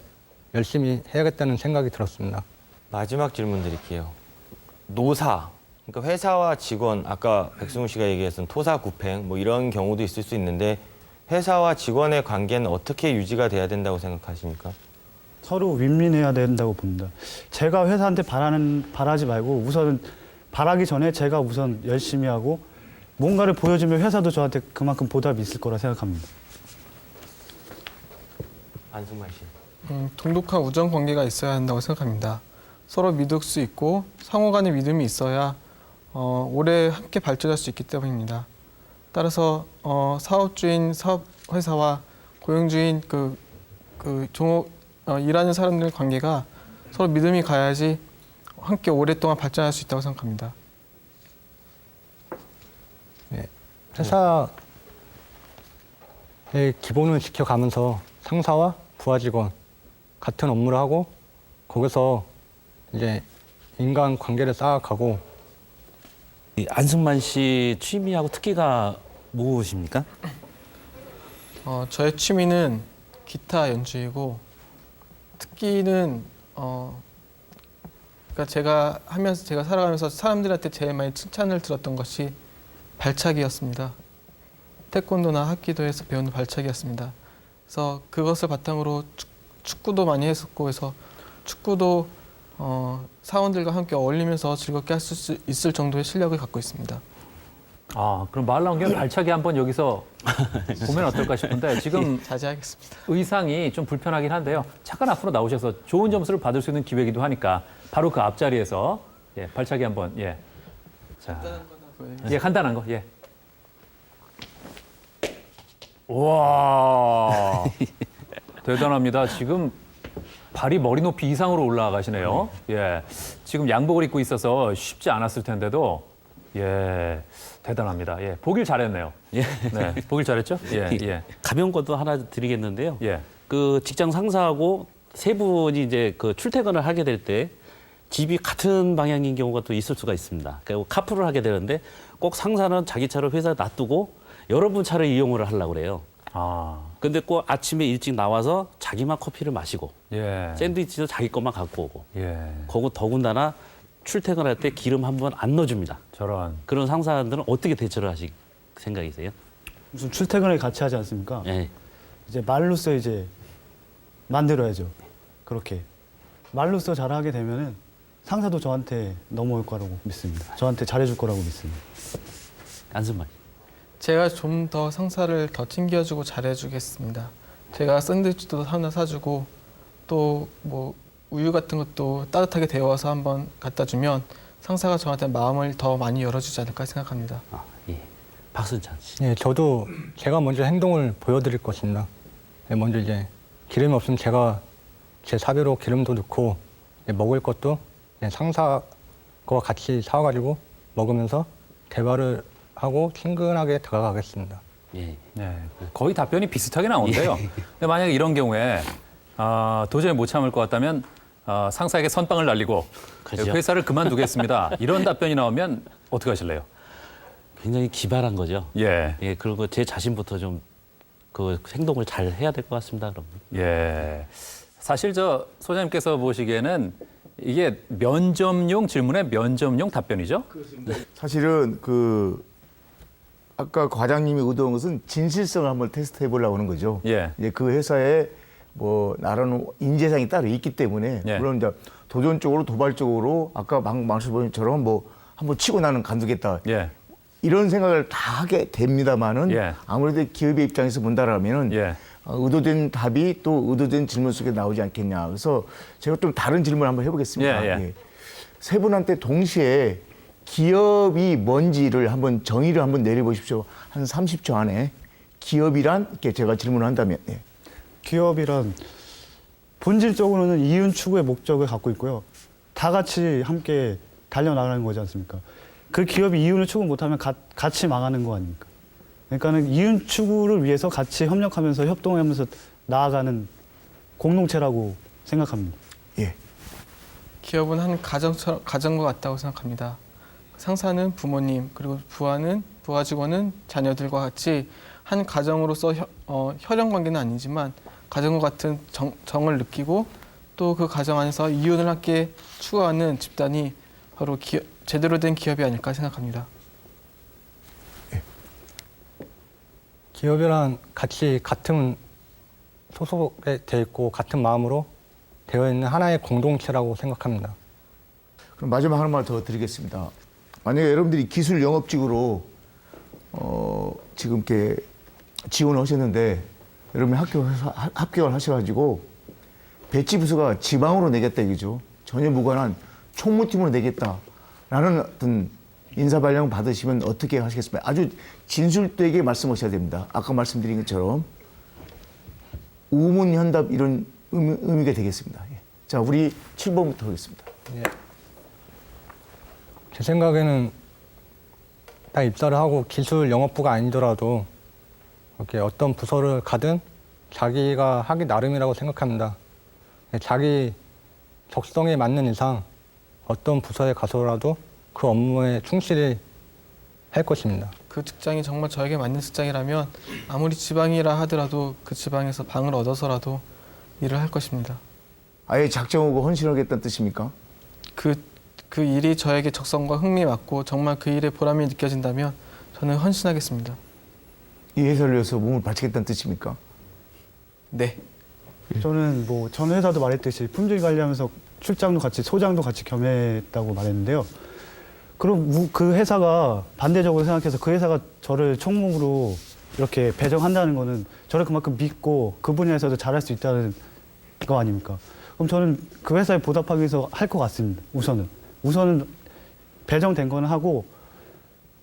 열심히 해야겠다는 생각이 들었습니다. 마지막 질문 드릴게요. 노사, 그러니까 회사와 직원, 아까 백승우 씨가 얘기했던 토사구팽 뭐 이런 경우도 있을 수 있는데 회사와 직원의 관계는 어떻게 유지가 돼야 된다고 생각하십니까? 서로 윈윈해야 된다고 봅니다. 제가 회사한테 바라지 말고 우선 바라기 전에 제가 우선 열심히 하고 뭔가를 보여주면 회사도 저한테 그만큼 보답이 있을 거라 생각합니다. 안승만 씨. 돈독한 우정 관계가 있어야 한다고 생각합니다. 서로 믿을 수 있고 상호 간의 믿음이 있어야 오래 함께 발전할 수 있기 때문입니다. 따라서 사업주인 사업회사와 고용주인 일하는 사람들의 관계가 서로 믿음이 가야지 함께 오랫동안 발전할 수 있다고 생각합니다. 네, 회사의 기본을 지켜가면서 상사와 부하 직원 같은 업무를 하고 거기서 이제 인간 관계를 쌓아가고. 안승만 씨 취미하고 특기가 무엇입니까? 저의 취미는 기타 연주이고 특기는 그러니까 제가 살아가면서 사람들한테 제일 많이 칭찬을 들었던 것이 발차기였습니다. 태권도나 합기도에서 배우는 발차기였습니다. 그래서 그것을 바탕으로 축구도 많이 했었고 해서 축구도 사원들과 함께 어울리면서 즐겁게 할 수 있을 정도의 실력을 갖고 있습니다. 아, 그럼 말 나온 김에 발차기 한번 여기서 보면 어떨까 싶은데 지금 자제하겠습니다. 의상이 좀 불편하긴 한데요. 잠깐 앞으로 나오셔서 좋은 점수를 받을 수 있는 기회이기도 하니까 바로 그 앞자리에서 발차기 한번 자, 간단한 거 우와 대단합니다. 지금 발이 머리 높이 이상으로 올라가시네요. 예. 지금 양복을 입고 있어서 쉽지 않았을 텐데도 예. 대단합니다. 예. 보길 잘했네요. 예. 네. 보길 잘했죠? 예. 예. 가벼운 것도 하나 드리겠는데요. 예. 그 직장 상사하고 세 분이 이제 그 출퇴근을 하게 될 때 집이 같은 방향인 경우가 또 있을 수가 있습니다. 그리고 카풀을 하게 되는데 꼭 상사는 자기 차를 회사에 놔두고 여러분 차를 이용을 하려고 그래요. 아. 근데 꼭 아침에 일찍 나와서 자기만 커피를 마시고 예. 샌드위치도 자기 것만 갖고 오고. 예. 거기 더군다나 출퇴근할 때 기름 한 번 안 넣어줍니다. 저런. 그런 상사들은 어떻게 대처를 하실 생각이세요? 무슨 출퇴근을 같이 하지 않습니까? 예. 이제 말로써 이제 만들어야죠. 그렇게 말로써 잘하게 되면은 상사도 저한테 넘어올 거라고 믿습니다. 저한테 잘해줄 거라고 믿습니다. 안승만. 제가 좀 더 상사를 더 챙겨주고 잘해주겠습니다. 제가 샌드위치도 하나 사주고 또 뭐 우유 같은 것도 따뜻하게 데워서 한번 갖다 주면 상사가 저한테 마음을 더 많이 열어주지 않을까 생각합니다. 예. 박순찬 씨. 예, 저도 제가 먼저 행동을 보여드릴 것입니다. 예, 먼저 이제 기름이 없으면 제가 제 사비로 기름도 넣고 먹을 것도 상사 거와 같이 사와가지고 먹으면서 대화를 하고 친근하게 다가가겠습니다. 예. 네. 거의 답변이 비슷하게 나오는데요. 근데 만약에 이런 경우에 도저히 못 참을 것 같다면 상사에게 선빵을 날리고 그죠. 회사를 그만두겠습니다. 이런 답변이 나오면 어떻게 하실래요? 굉장히 기발한 거죠. 예. 예, 그리고 제 자신부터 좀 그 행동을 잘 해야 될 것 같습니다. 그럼. 예. 사실 저 소장님께서 보시기에는 이게 면접용 질문의 면접용 답변이죠? 사실은 그 아까 과장님이 의도한 것은 진실성을 한번 테스트해 보려고 하는 거죠. 예. 이제 그 회사에 뭐 나라는 인재상이 따로 있기 때문에 예. 물론 이제 도전적으로 도발적으로 아까 말씀처럼 뭐 한번 치고 나는 간두겠다. 예. 이런 생각을 다 하게 됩니다만은 예. 아무래도 기업의 입장에서 본다라면은 예. 의도된 답이 또 의도된 질문 속에 나오지 않겠냐. 그래서 제가 좀 다른 질문을 한번 해보겠습니다. 예, 예. 예. 세 분한테 동시에 기업이 뭔지를 한번 정의를 한번 내려보십시오. 한 30초 안에 기업이란 이렇게 제가 질문을 한다면. 예. 기업이란 본질적으로는 이윤 추구의 목적을 갖고 있고요. 다 같이 함께 달려나가는 거지 않습니까? 그 기업이 이윤을 추구 못하면 같이 망하는 거 아닙니까? 그러니까는 이윤 추구를 위해서 같이 협력하면서 협동하면서 나아가는 공동체라고 생각합니다. 예. 기업은 한 가정과 같다고 생각합니다. 상사는 부모님, 그리고 부하 직원은 자녀들과 같이 한 가정으로서 혈연 관계는 아니지만 가정과 같은 정을 느끼고 또 그 가정 안에서 이윤을 함께 추구하는 집단이 바로 제대로 된 기업이 아닐까 생각합니다. 기업이란 같이 같은 소속에 돼 있고 같은 마음으로 되어 있는 하나의 공동체라고 생각합니다. 그럼 마지막 하나만 더 드리겠습니다. 만약에 여러분들이 기술 영업직으로 지금 이렇게 지원을 하셨는데 여러분이 합격을 하셔가지고 배치 부서가 지방으로 내겠다 이거죠. 전혀 무관한 총무팀으로 내겠다라는 어떤 인사 발령 받으시면 어떻게 하시겠습니까? 아주 진술되게 말씀하셔야 됩니다. 아까 말씀드린 것처럼 우문현답 이런 의미가 되겠습니다. 예. 자, 우리 7번부터 하겠습니다. 예. 제 생각에는 딱 입사를 하고 기술 영업부가 아니더라도 이렇게 어떤 부서를 가든 자기가 하기 나름이라고 생각합니다. 자기 적성에 맞는 이상 어떤 부서에 가서라도 그 업무에 충실히 할 것입니다. 그 직장이 정말 저에게 맞는 직장이라면 아무리 지방이라 하더라도 그 지방에서 방을 얻어서라도 일을 할 것입니다. 아예 작정하고 헌신하겠다는 뜻입니까? 그 일이 저에게 적성과 흥미에 맞고 정말 그 일에 보람이 느껴진다면 저는 헌신하겠습니다. 이 회사를 위해서 몸을 바치겠다는 뜻입니까? 네. 저는 뭐 전 회사도 말했듯이 품질 관리하면서 출장도 같이 소장도 같이 겸했다고 말했는데요. 그럼 그 회사가 반대적으로 생각해서 그 회사가 저를 총무로 이렇게 배정한다는 거는 저를 그만큼 믿고 그 분야에서도 잘할 수 있다는 거 아닙니까? 그럼 저는 그 회사에 보답하기 위해서 할 것 같습니다. 우선은 배정된 거는 하고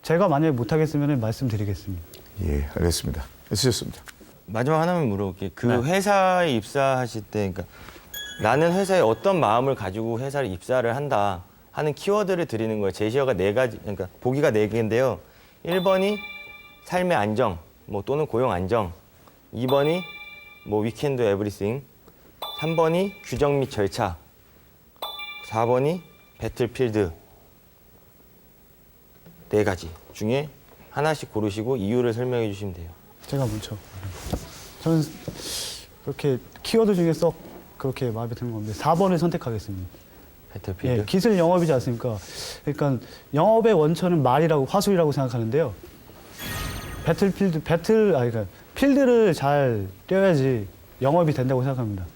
제가 만약에 못하겠으면 말씀드리겠습니다. 예, 알겠습니다. 애쓰셨습니다. 마지막 하나만 물어볼게요. 그 네. 회사에 입사하실 때, 그러니까 나는 회사에 어떤 마음을 가지고 회사를 입사를 한다 하는 키워드를 드리는 거예요. 제시어가 4가지, 그러니까 보기가 4개인데요. 1번이 삶의 안정, 뭐 또는 고용 안정. 2번이 뭐 위켄드 에브리띵. 3번이 규정 및 절차. 4번이 배틀필드. 4가지 중에 하나씩 고르시고 이유를 설명해 주시면 돼요. 제가 먼저. 저는 그렇게 키워드 중에 썩 그렇게 마음에 드는 건데 4번을 선택하겠습니다. 배틀필드. 예, 기술 영업이지 않습니까? 그러니까 영업의 원천은 말이라고 화술이라고 생각하는데요. 그러니까 필드를 잘 떼어야지 영업이 된다고 생각합니다.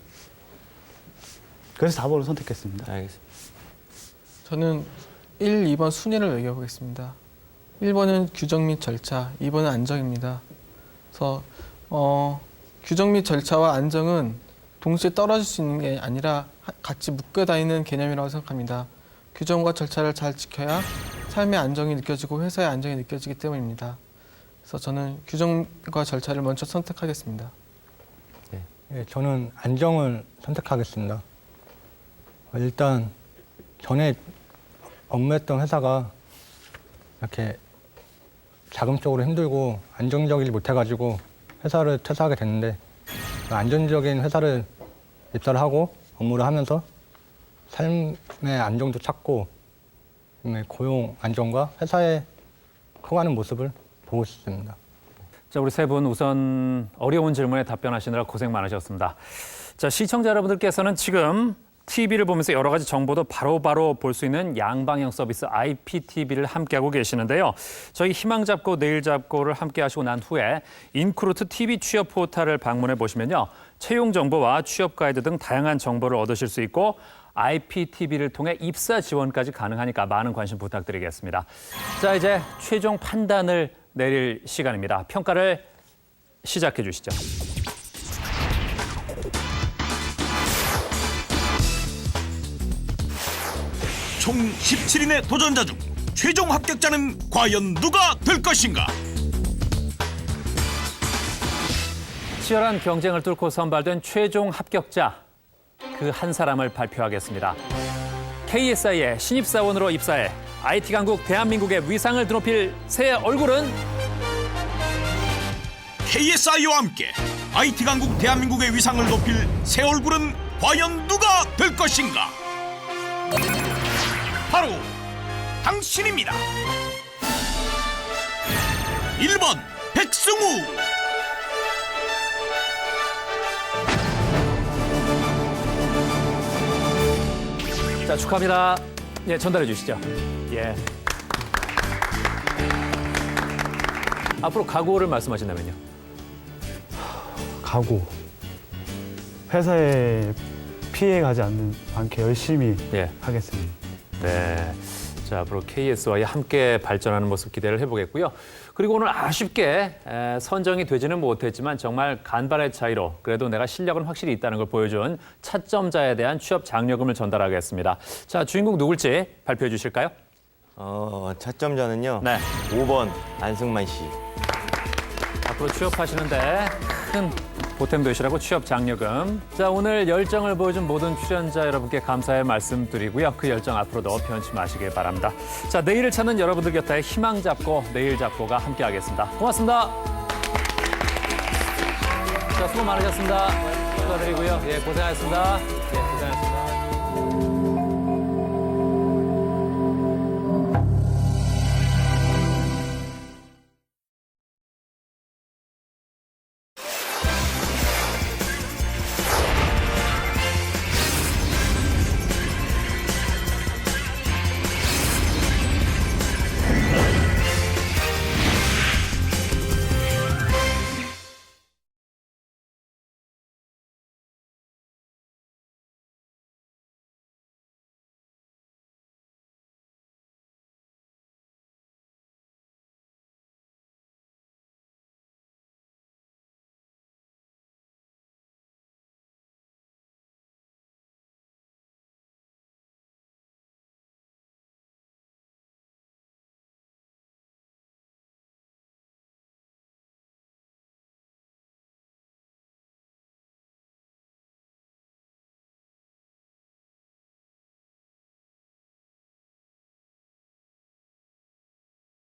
그래서 4번을 선택했습니다. 알겠습니다. 저는 1, 2번 순위를 매겨보겠습니다. 1번은 규정 및 절차, 2번은 안정입니다. 그래서 규정 및 절차와 안정은 동시에 떨어질 수 있는 게 아니라 같이 묶여 다니는 개념이라고 생각합니다. 규정과 절차를 잘 지켜야 삶의 안정이 느껴지고 회사의 안정이 느껴지기 때문입니다. 그래서 저는 규정과 절차를 먼저 선택하겠습니다. 예, 저는 안정을 선택하겠습니다. 일단 전에 업무했던 회사가 이렇게 자금적으로 힘들고 안정적이지 못해가지고 회사를 퇴사하게 됐는데 안정적인 회사를 입사를 하고 업무를 하면서 삶의 안정도 찾고 고용 안정과 회사에 커가는 모습을 보고 싶습니다. 자, 우리 세 분 우선 어려운 질문에 답변하시느라 고생 많으셨습니다. 자, 시청자 여러분들께서는 지금 TV를 보면서 여러 가지 정보도 바로바로 볼 수 있는 양방향 서비스 IPTV를 함께하고 계시는데요. 저희 희망 잡고 내일 잡고를 함께 하시고 난 후에 인크루트 TV 취업 포털을 방문해 보시면요. 채용 정보와 취업 가이드 등 다양한 정보를 얻으실 수 있고 IPTV를 통해 입사 지원까지 가능하니까 많은 관심 부탁드리겠습니다. 자, 이제 최종 판단을 내릴 시간입니다. 평가를 시작해 주시죠. 총 17인의 도전자 중 최종 합격자는 과연 누가 될 것인가? 치열한 경쟁을 뚫고 선발된 최종 합격자 그 한 사람을 발표하겠습니다. KSI의 신입사원으로 입사해 IT 강국 대한민국의 위상을 드높일 새 얼굴은 KSI와 함께 IT 강국 대한민국의 위상을 높일 새 얼굴은 과연 누가 될 것인가? 바로 당신입니다. 1번 백승우. 자, 축하합니다. 예, 전달해 주시죠. 예. 앞으로 각오를 말씀하신다면요. 각오. 회사에 피해 가지 않게 열심히 하겠습니다. 네. 자, 앞으로 KS와의 함께 발전하는 모습 기대를 해보겠고요. 그리고 오늘 아쉽게 선정이 되지는 못했지만 정말 간발의 차이로 그래도 내가 실력은 확실히 있다는 걸 보여준 차점자에 대한 취업 장려금을 전달하겠습니다. 자, 주인공 누굴지 발표해 주실까요? 차점자는요. 네. 5번 안승만 씨. 앞으로 취업하시는데 큰 보탬 되시라고 취업 장려금. 자, 오늘 열정을 보여준 모든 출연자 여러분께 감사의 말씀드리고요. 그 열정 앞으로도 변치 마시길 바랍니다. 자, 내일을 찾는 여러분들 곁에 희망 잡고 내일 잡고가 함께하겠습니다. 고맙습니다. 자, 수고 많으셨습니다. 축하드리고요. 예, 고생하셨습니다. 예.